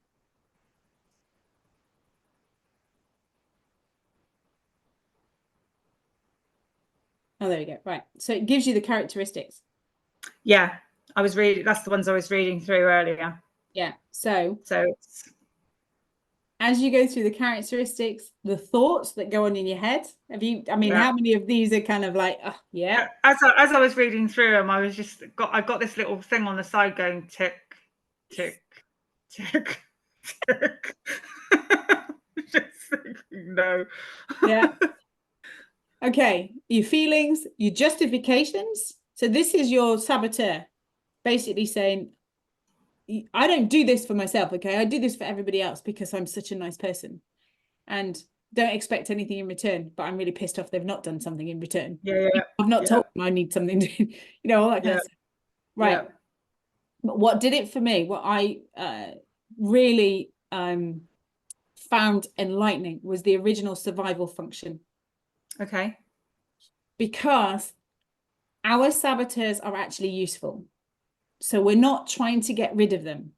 [SPEAKER 2] Oh, there we go. Right. So it gives you the characteristics.
[SPEAKER 1] Yeah. That's the ones I was reading through earlier.
[SPEAKER 2] Yeah. So
[SPEAKER 1] it's,
[SPEAKER 2] as you go through the characteristics, the thoughts that go on in your head, how many of these are kind of like, yeah.
[SPEAKER 1] As I was reading through them, I got this little thing on the side going tick, tick, tick, tick. Just thinking, no.
[SPEAKER 2] Yeah. Okay. Your feelings, your justifications. So this is your saboteur basically saying, I don't do this for myself, okay? I do this for everybody else because I'm such a nice person. And don't expect anything in return, but I'm really pissed off they've not done something in return.
[SPEAKER 1] Yeah.
[SPEAKER 2] I've not told them I need something to, all that kind of stuff. Right. But what did it for me, what I really found enlightening was the original survival function.
[SPEAKER 1] Okay.
[SPEAKER 2] Because our saboteurs are actually useful. So we're not trying to get rid of them.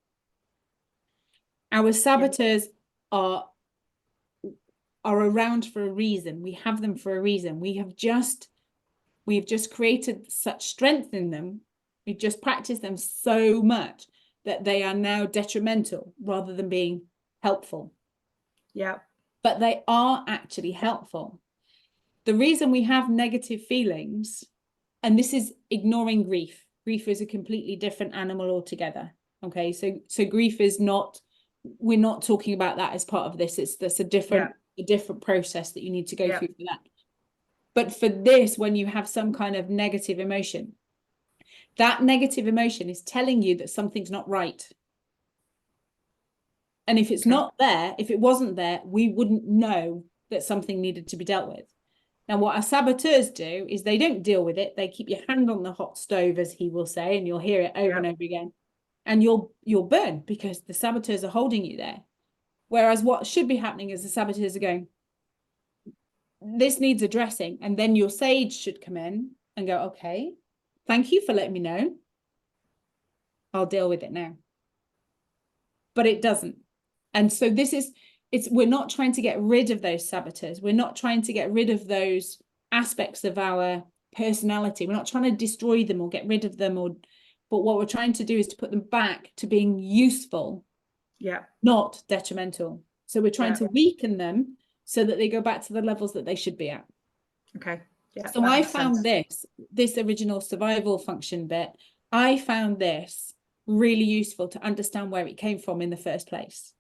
[SPEAKER 2] Our saboteurs are around for a reason. We have them for a reason. We've just created such strength in them. We've just practiced them so much that they are now detrimental rather than being helpful.
[SPEAKER 1] Yeah.
[SPEAKER 2] But they are actually helpful. The reason we have negative feelings, and this is ignoring grief. Grief is a completely different animal altogether. Okay, so grief is not, we're not talking about that as part of this. That's a different process that you need to go through for that. But for this, when you have some kind of negative emotion, that negative emotion is telling you that something's not right. And if it's not there, if it wasn't there, we wouldn't know that something needed to be dealt with. Now, what our saboteurs do is they don't deal with it. They keep your hand on the hot stove, as he will say, and you'll hear it over and over again. And you'll burn because the saboteurs are holding you there. Whereas what should be happening is the saboteurs are going, this needs addressing. And then your sage should come in and go, okay, thank you for letting me know. I'll deal with it now. But it doesn't. And so we're not trying to get rid of those saboteurs. We're not trying to get rid of those aspects of our personality. We're not trying to destroy them or get rid of them, but what we're trying to do is to put them back to being useful, not detrimental. So we're trying to weaken them so that they go back to the levels that they should be at.
[SPEAKER 1] Okay. Yeah.
[SPEAKER 2] So I found this original survival function bit, I found this really useful to understand where it came from in the first place.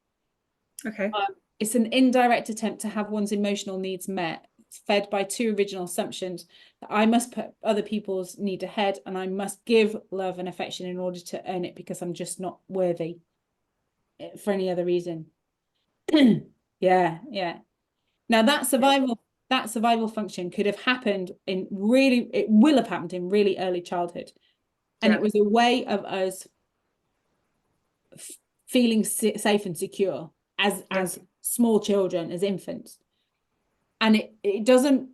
[SPEAKER 1] Okay.
[SPEAKER 2] It's an indirect attempt to have one's emotional needs met. It's fed by two original assumptions that I must put other people's need ahead and I must give love and affection in order to earn it because I'm just not worthy for any other reason. Yeah. Now that survival function could have happened it will have happened in really early childhood. And it was a way of us feeling safe and secure as small children, as infants. And it doesn't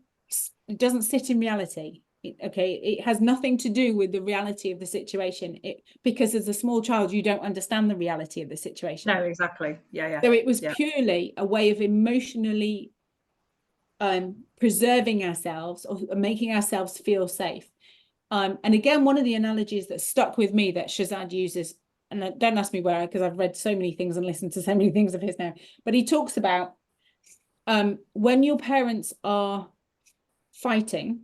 [SPEAKER 2] sit in reality. It has nothing to do with the reality of the situation. Because as a small child, you don't understand the reality of the situation.
[SPEAKER 1] No, exactly. Yeah.
[SPEAKER 2] So it was purely a way of emotionally preserving ourselves or making ourselves feel safe. And again, one of the analogies that stuck with me that Shazad uses, and don't ask me where, because I've read so many things and listened to so many things of his now, but he talks about when your parents are fighting,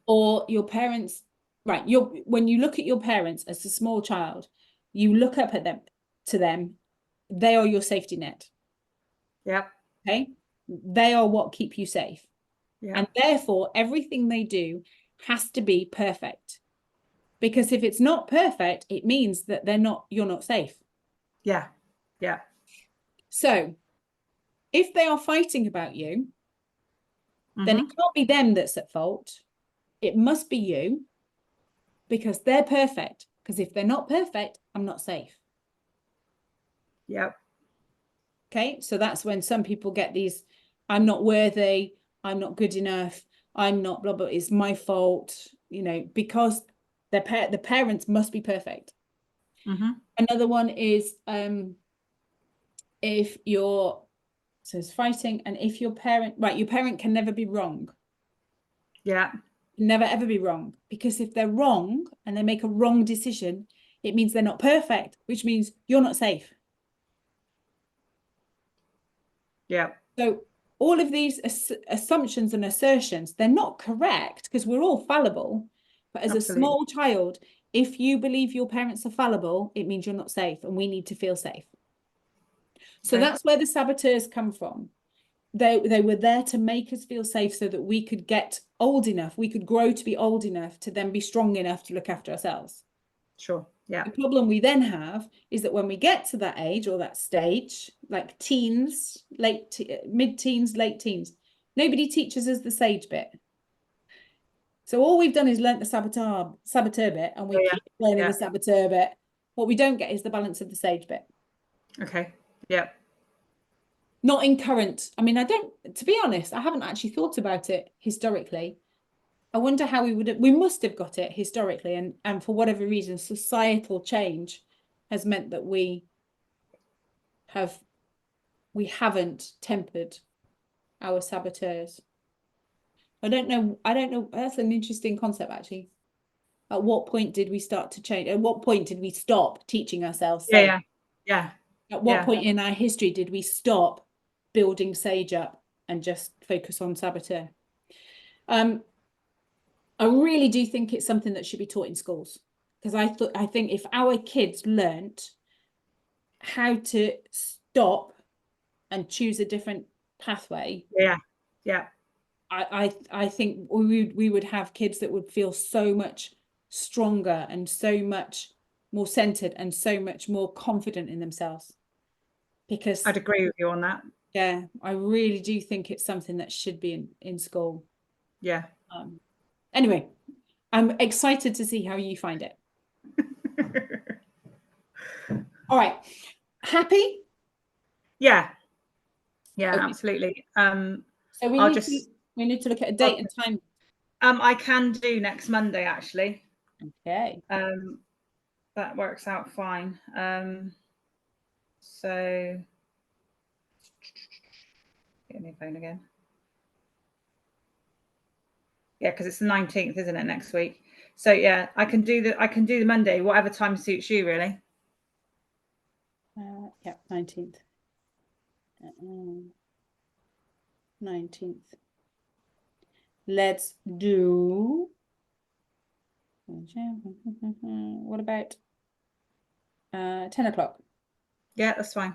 [SPEAKER 2] or your parents, when you look at your parents as a small child, you look up at them, they are your safety net. Okay, they are what keep you safe, and therefore everything they do has to be perfect, because if it's not perfect, it means that you're not safe. So if they are fighting about you, then it can't be them that's at fault. It must be you, because they're perfect. Because if they're not perfect, I'm not safe. Okay, so that's when some people get these, I'm not worthy, I'm not good enough, I'm not blah blah, it's my fault, because the parents must be perfect. Another one is if you're, so it's fighting, and if your parent, right, your parent can never be wrong.
[SPEAKER 1] Yeah.
[SPEAKER 2] Never ever be wrong, because if they're wrong and they make a wrong decision, it means they're not perfect, which means you're not safe.
[SPEAKER 1] Yeah.
[SPEAKER 2] So all of these assumptions and assertions, they're not correct because we're all fallible. But as
[SPEAKER 1] Absolutely.
[SPEAKER 2] a small child, if you believe your parents are fallible, it means you're not safe, and we need to feel safe. So that's where the saboteurs come from. They were there to make us feel safe so that we could get old enough, we could grow to be old enough to then be strong enough to look after ourselves.
[SPEAKER 1] Sure. Yeah.
[SPEAKER 2] The problem we then have is that when we get to that age or that stage, like teens, mid-teens, late teens, nobody teaches us the sage bit. So all we've done is learnt the saboteur bit, and we keep learning the saboteur bit. What we don't get is the balance of the sage bit.
[SPEAKER 1] Okay. Yeah.
[SPEAKER 2] Not in current. I mean, to be honest, I haven't actually thought about it historically. I wonder how we must have got it historically, and for whatever reason, societal change has meant that we haven't tempered our saboteurs. I don't know. That's an interesting concept, actually. At what point did we start to change? At what point did we stop teaching ourselves sage?
[SPEAKER 1] Yeah.
[SPEAKER 2] At what point in our history did we stop building sage up and just focus on saboteur? I really do think it's something that should be taught in schools, because I think if our kids learnt how to stop and choose a different pathway, I think we would have kids that would feel so much stronger and so much more centered and so much more confident in themselves. Because
[SPEAKER 1] I'd agree with you on that.
[SPEAKER 2] Yeah, I really do think it's something that should be in school.
[SPEAKER 1] Yeah.
[SPEAKER 2] Anyway, I'm excited to see how you find it. All right. Happy?
[SPEAKER 1] Yeah. Yeah,
[SPEAKER 2] Okay.
[SPEAKER 1] Absolutely.
[SPEAKER 2] So we need to look at a date and time.
[SPEAKER 1] I can do next Monday, actually.
[SPEAKER 2] Okay.
[SPEAKER 1] That works out fine. So get my phone again. Yeah, because it's the 19th, isn't it, next week? So yeah, I can do the Monday, whatever time suits you, really.
[SPEAKER 2] Yeah, 19th. 19th. Let's do. What about 10 o'clock?
[SPEAKER 1] Yeah, that's fine.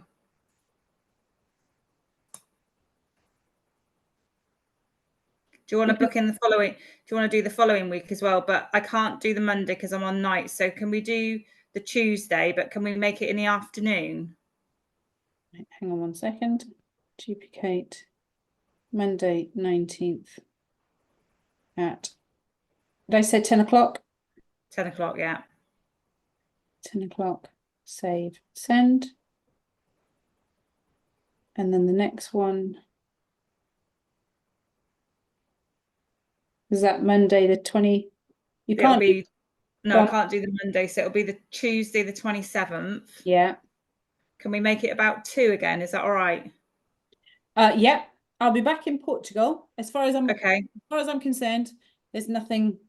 [SPEAKER 1] Do you want to book in the following? Do you want to do the following week as well? But I can't do the Monday because I'm on night. So can we do the Tuesday? But can we make it in the afternoon?
[SPEAKER 2] Hang on one second. Duplicate Monday 19th at. Did I say 10 o'clock?
[SPEAKER 1] 10 o'clock, yeah.
[SPEAKER 2] 10 o'clock. Save, send. And then the next one. Is that Monday the 20? You can't
[SPEAKER 1] be. No, I can't do the Monday, so it'll be the Tuesday, the 27th.
[SPEAKER 2] Yeah.
[SPEAKER 1] Can we make it about 2 again? Is that all right?
[SPEAKER 2] Yeah. I'll be back in Portugal. As far as I'm concerned, there's nothing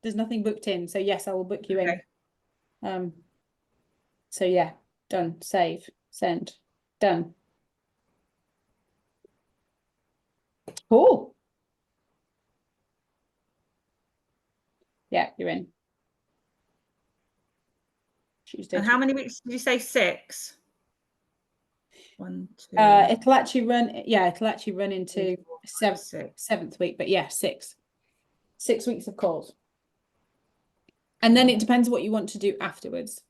[SPEAKER 2] booked in. So yes, I will book you in. So yeah, done. Save, send, done. Cool. Yeah, you're in. Tuesday.
[SPEAKER 1] And how many weeks did you say? 6? 1, 2.
[SPEAKER 2] It'll actually run. Yeah, it'll actually run into 7th week. But yeah, 6 weeks of calls. And then it depends what you want to do afterwards.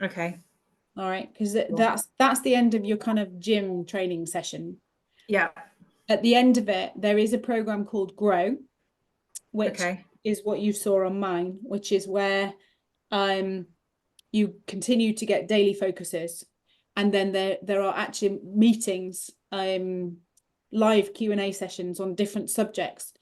[SPEAKER 1] Okay.
[SPEAKER 2] All right, because that's the end of your kind of gym training session.
[SPEAKER 1] Yeah.
[SPEAKER 2] At the end of it, there is a program called Grow, which is what you saw on mine, which is where you continue to get daily focuses, and then there are actually meetings, live Q&A sessions on different subjects.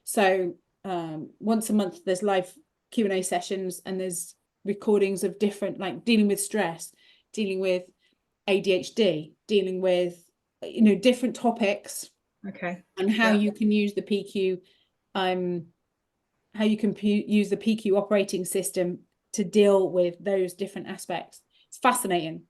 [SPEAKER 2] So once a month there's live Q&A sessions, and there's recordings of different, like dealing with stress, dealing with ADHD, dealing with, you know, different topics.
[SPEAKER 1] Okay.
[SPEAKER 2] And how you can use the PQ, how you can use the PQ operating system to deal with those different aspects. It's fascinating.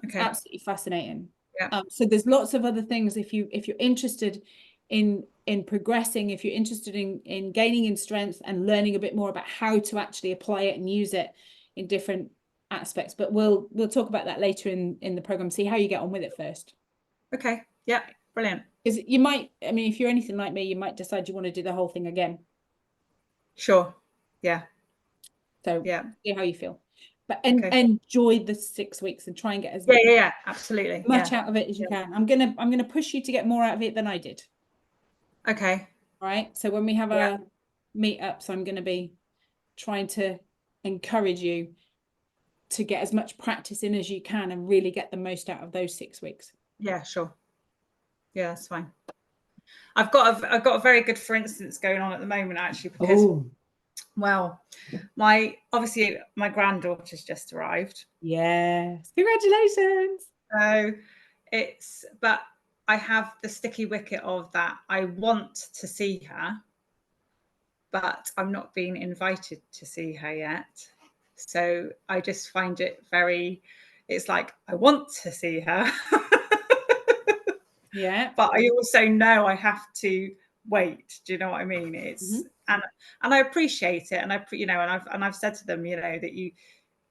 [SPEAKER 2] Okay. It's absolutely fascinating.
[SPEAKER 1] Yeah.
[SPEAKER 2] So there's lots of other things if you're interested in progressing, if you're interested in gaining in strength and learning a bit more about how to actually apply it and use it in different aspects. But we'll talk about that later in the program. See how you get on with it first.
[SPEAKER 1] Okay. Yeah. Brilliant.
[SPEAKER 2] Because you might, I mean, if you're anything like me, you might decide you want to do the whole thing again.
[SPEAKER 1] Sure. Yeah.
[SPEAKER 2] So
[SPEAKER 1] yeah,
[SPEAKER 2] see how you feel. But enjoy the 6 weeks and try and get as
[SPEAKER 1] absolutely
[SPEAKER 2] much out of it as you can. I'm gonna push you to get more out of it than I did.
[SPEAKER 1] Okay.
[SPEAKER 2] Right. So when we have our meetups, I'm gonna be trying to encourage you to get as much practice in as you can and really get the most out of those 6 weeks.
[SPEAKER 1] Yeah, sure. Yeah, that's fine. I've got a very good for instance going on at the moment actually, because well, obviously my granddaughter's just arrived.
[SPEAKER 2] Yes, congratulations.
[SPEAKER 1] So but I have the sticky wicket of that I want to see her, but I'm not being invited to see her yet. So I just find it it's like I want to see her.
[SPEAKER 2] Yeah.
[SPEAKER 1] But I also know I have to wait. Do you know what I mean? It's and I appreciate it, and I've said to them, that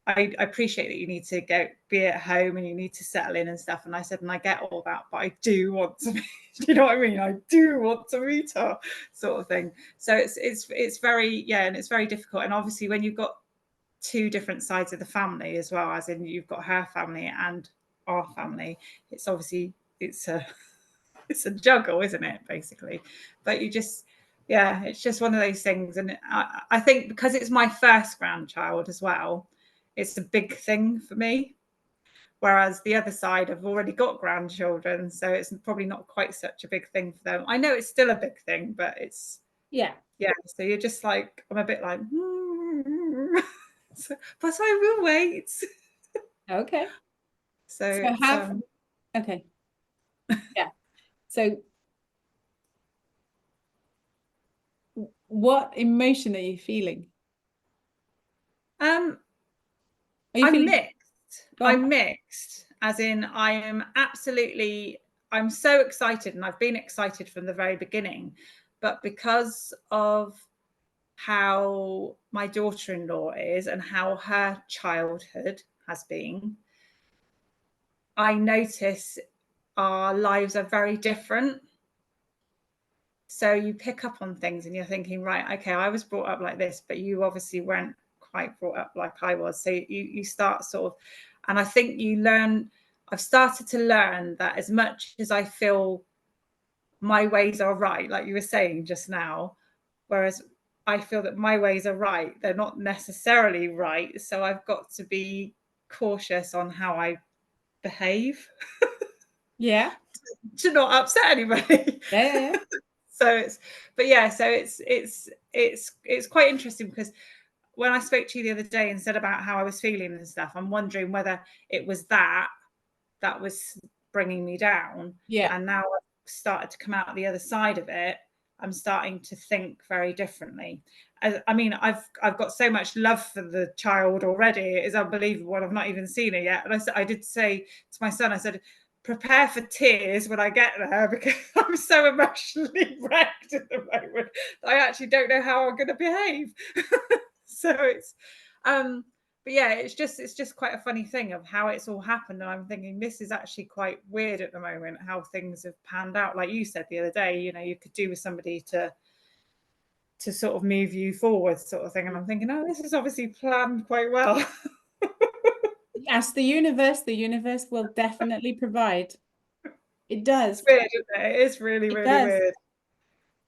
[SPEAKER 1] I appreciate that you need to be at home and you need to settle in and stuff. And I said, and I get all that, but I do want to meet, you know what I mean? I do want to meet her, sort of thing. So it's very, and it's very difficult. And obviously when you've got two different sides of the family as well, as in you've got her family and our family, it's obviously, it's a juggle, isn't it, basically? But you just, it's just one of those things. And I think because it's my first grandchild as well, it's a big thing for me. Whereas the other side, I've already got grandchildren, so it's probably not quite such a big thing for them. I know it's still a big thing, but it's so you're just like, I'm a bit like, but I will wait.
[SPEAKER 2] Okay.
[SPEAKER 1] So
[SPEAKER 2] okay. Yeah. So what emotion are you feeling?
[SPEAKER 1] I'm mixed, as in I'm so excited, and I've been excited from the very beginning, but because of how my daughter-in-law is and how her childhood has been, I notice our lives are very different. So you pick up on things and you're thinking, right, okay, I was brought up like this, but you obviously weren't quite brought up like I was. So you start sort of, and I think I've started to learn that as much as I feel my ways are right, like you were saying just now, whereas I feel that my ways are right, they're not necessarily right. So I've got to be cautious on how I behave.
[SPEAKER 2] Yeah.
[SPEAKER 1] To not upset anybody.
[SPEAKER 2] Yeah.
[SPEAKER 1] So it's quite interesting, because when I spoke to you the other day and said about how I was feeling and stuff, I'm wondering whether it was that was bringing me down.
[SPEAKER 2] Yeah.
[SPEAKER 1] And now I've started to come out the other side of it, I'm starting to think very differently. I mean, I've got so much love for the child already. It is unbelievable. I've not even seen her yet. And I did say to my son, I said, prepare for tears when I get there, because I'm so emotionally wrecked at the moment. I actually don't know how I'm going to behave. So it's, but yeah, it's just quite a funny thing of how it's all happened. And I'm thinking this is actually quite weird at the moment, how things have panned out. Like you said the other day, you could do with somebody to sort of move you forward, sort of thing. And I'm thinking, oh, this is obviously planned quite well.
[SPEAKER 2] Yes, the universe will definitely provide. It does.
[SPEAKER 1] It's weird, isn't it? It is really, really weird.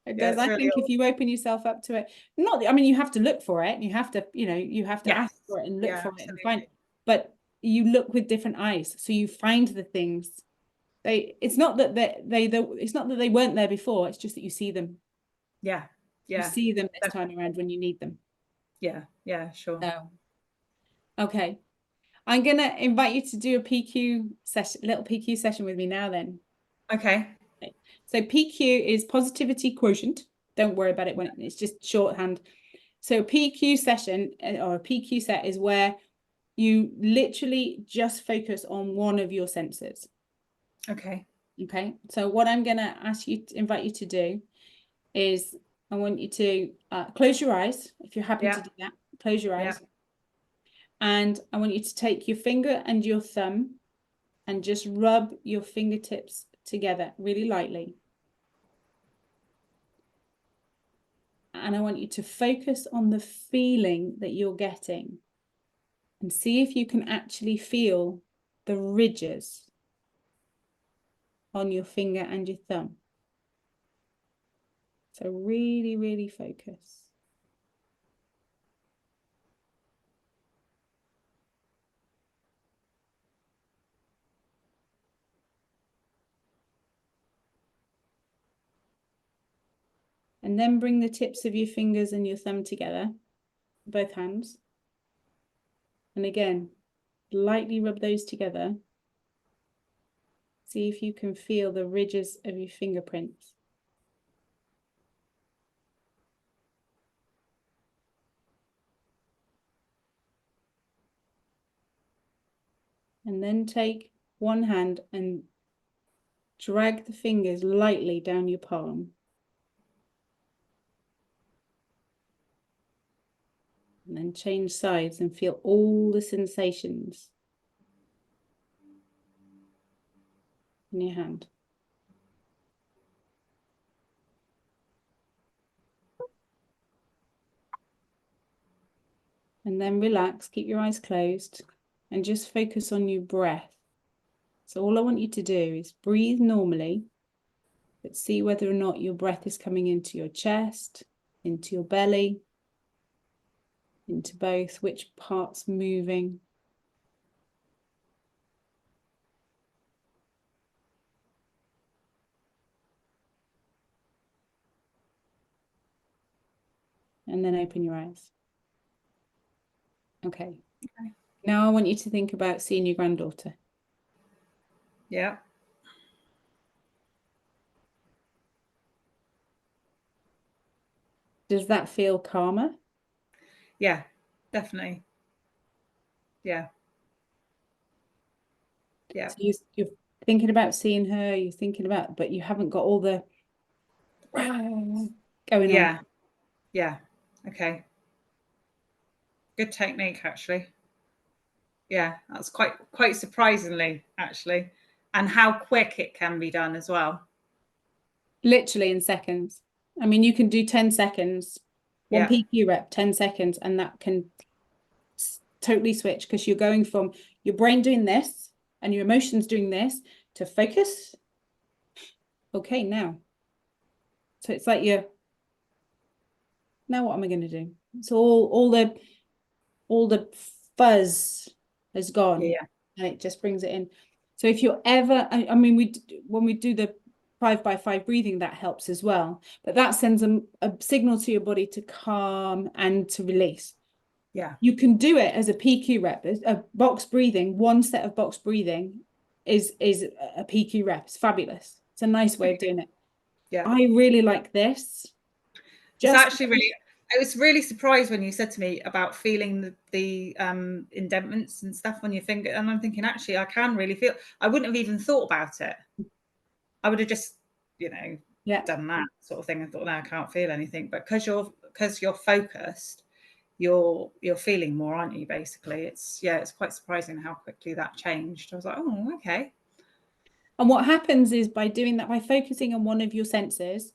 [SPEAKER 2] It does. I think if you open yourself up to it, you have to look for it. You have to, you have to ask for it and look for it and find it. But you look with different eyes. So you find the things. It's not that it's not that they weren't there before. It's just that you see them.
[SPEAKER 1] Yeah.
[SPEAKER 2] You see them this time around when you need them.
[SPEAKER 1] Yeah, sure.
[SPEAKER 2] So Okay. I'm going to invite you to do a PQ session, little PQ session with me now then.
[SPEAKER 1] Okay.
[SPEAKER 2] So PQ is positivity quotient. Don't worry about it when it's just shorthand. So PQ session or a PQ set is where you literally just focus on one of your senses.
[SPEAKER 1] Okay.
[SPEAKER 2] Okay. So what I'm going to invite you to do is I want you to close your eyes. If you're happy to do that, close your eyes. And I want you to take your finger and your thumb and just rub your fingertips together really lightly. And I want you to focus on the feeling that you're getting and see if you can actually feel the ridges on your finger and your thumb. So really, really focus. And then bring the tips of your fingers and your thumb together, both hands. And again, lightly rub those together. See if you can feel the ridges of your fingerprints. And then take one hand and drag the fingers lightly down your palm. And then change sides and feel all the sensations in your hand. And then relax, keep your eyes closed, and just focus on your breath. So all I want you to do is breathe normally, but see whether or not your breath is coming into your chest, into your belly, into both, which part's moving. And then open your eyes. Okay. Now I want you to think about seeing your granddaughter.
[SPEAKER 1] Yeah.
[SPEAKER 2] Does that feel calmer?
[SPEAKER 1] Yeah, definitely. Yeah. Yeah.
[SPEAKER 2] So you're thinking about seeing her, you're thinking about, but you haven't got all the going on.
[SPEAKER 1] Yeah. Okay. Good technique, actually. Yeah, that's quite surprisingly, actually, and how quick it can be done as well.
[SPEAKER 2] Literally in seconds. I mean, you can do 10 seconds, one PQ rep, 10 seconds, and that can totally switch because you're going from your brain doing this and your emotions doing this to focus. Okay, now. So it's like now what am I going to do? So all the fuzz has gone, and it just brings it in. So if you're ever, I mean, when we do the 5x5 breathing, that helps as well. But that sends a signal to your body to calm and to release.
[SPEAKER 1] Yeah.
[SPEAKER 2] You can do it as a PQ rep, a box breathing. One set of box breathing is a PQ rep. It's fabulous. It's a nice way of doing it.
[SPEAKER 1] Yeah.
[SPEAKER 2] I really like this.
[SPEAKER 1] It's actually really, I was really surprised when you said to me about feeling the indentaments and stuff on your finger. And I'm thinking, actually, I can really feel, I wouldn't have even thought about it. I would have just, done that sort of thing. I thought, no, I can't feel anything. But because you're focused, you're feeling more, aren't you? Basically, it's quite surprising how quickly that changed. I was like, oh, okay.
[SPEAKER 2] And what happens is by doing that, by focusing on one of your senses,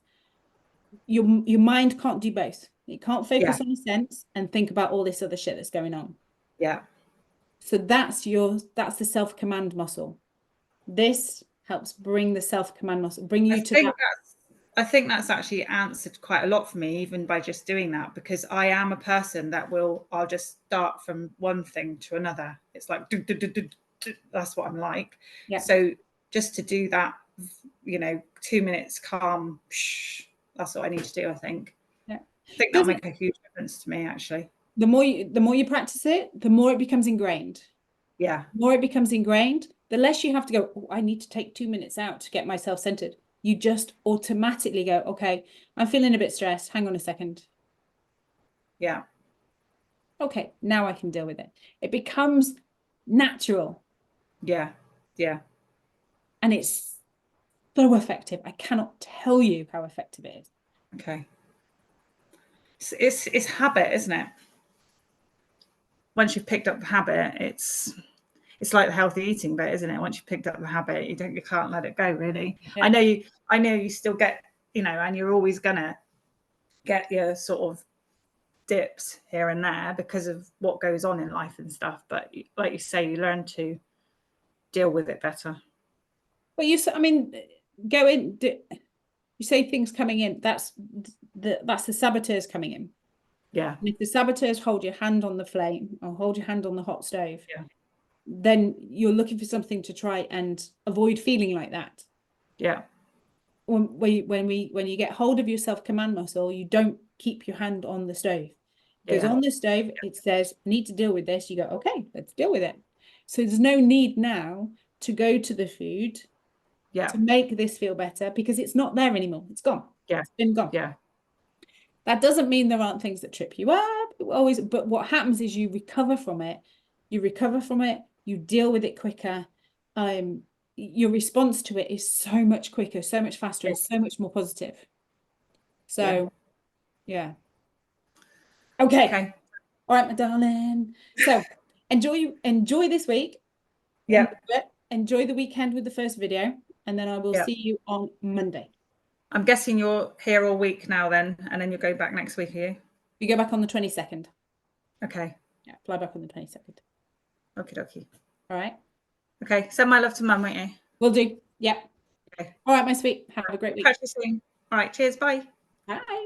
[SPEAKER 2] your mind can't do both. It can't focus on a sense and think about all this other shit that's going on.
[SPEAKER 1] Yeah.
[SPEAKER 2] So that's the self-command muscle. This helps bring the self-command muscle, bring you to that.
[SPEAKER 1] I think that's actually answered quite a lot for me, even by just doing that, because I am a person that I'll just start from one thing to another. It's like, that's what I'm like.
[SPEAKER 2] Yeah.
[SPEAKER 1] So just to do that, 2 minutes calm, that's what I need to do, I think.
[SPEAKER 2] Yeah.
[SPEAKER 1] I think that'll make a huge difference to me, actually.
[SPEAKER 2] the more you practice it, the more it becomes ingrained.
[SPEAKER 1] Yeah.
[SPEAKER 2] The more it becomes ingrained, the less you have to go, oh, I need to take 2 minutes out to get myself centered. You just automatically go, okay, I'm feeling a bit stressed. Hang on a second.
[SPEAKER 1] Yeah.
[SPEAKER 2] Okay, now I can deal with it. It becomes natural.
[SPEAKER 1] Yeah. Yeah.
[SPEAKER 2] And it's so effective. I cannot tell you how effective it is.
[SPEAKER 1] Okay. It's habit, isn't it? Once you've picked up the habit, it's like the healthy eating bit, isn't it? Once you've picked up the habit, you can't let it go, really. Yeah. I know you still get, and you're always gonna get your sort of dips here and there because of what goes on in life and stuff. But like you say, you learn to deal with it better.
[SPEAKER 2] But you say things coming in. That's the saboteurs coming in.
[SPEAKER 1] Yeah.
[SPEAKER 2] And if the saboteurs hold your hand on the flame or hold your hand on the hot stove,
[SPEAKER 1] yeah.
[SPEAKER 2] then you're looking for something to try and avoid feeling like that.
[SPEAKER 1] Yeah.
[SPEAKER 2] When you get hold of your self-command muscle, you don't keep your hand on the stove. Because on the stove, it says, I need to deal with this. You go, okay, let's deal with it. So there's no need now to go to the food to make this feel better because it's not there anymore. It's gone.
[SPEAKER 1] Yeah.
[SPEAKER 2] It's been gone.
[SPEAKER 1] Yeah.
[SPEAKER 2] That doesn't mean there aren't things that trip you up. But what happens is you recover from it. You deal with it quicker. Your response to it is so much quicker, so much faster, and so much more positive. So, yeah. Okay. All right, my darling. So enjoy this week.
[SPEAKER 1] Yeah.
[SPEAKER 2] Enjoy the weekend with the first video, and then I will see you on Monday.
[SPEAKER 1] I'm guessing you're here all week now then, and then you'll go back next week, are you?
[SPEAKER 2] We go back on the 22nd.
[SPEAKER 1] Okay.
[SPEAKER 2] Yeah, fly back on the 22nd.
[SPEAKER 1] Okie dokie.
[SPEAKER 2] All right.
[SPEAKER 1] Okay. Send my love to Mum, won't you?
[SPEAKER 2] Will do. Yep.
[SPEAKER 1] Okay.
[SPEAKER 2] All right, my sweet. Have a great week.
[SPEAKER 1] Catch you soon. All right. Cheers. Bye.
[SPEAKER 2] Bye.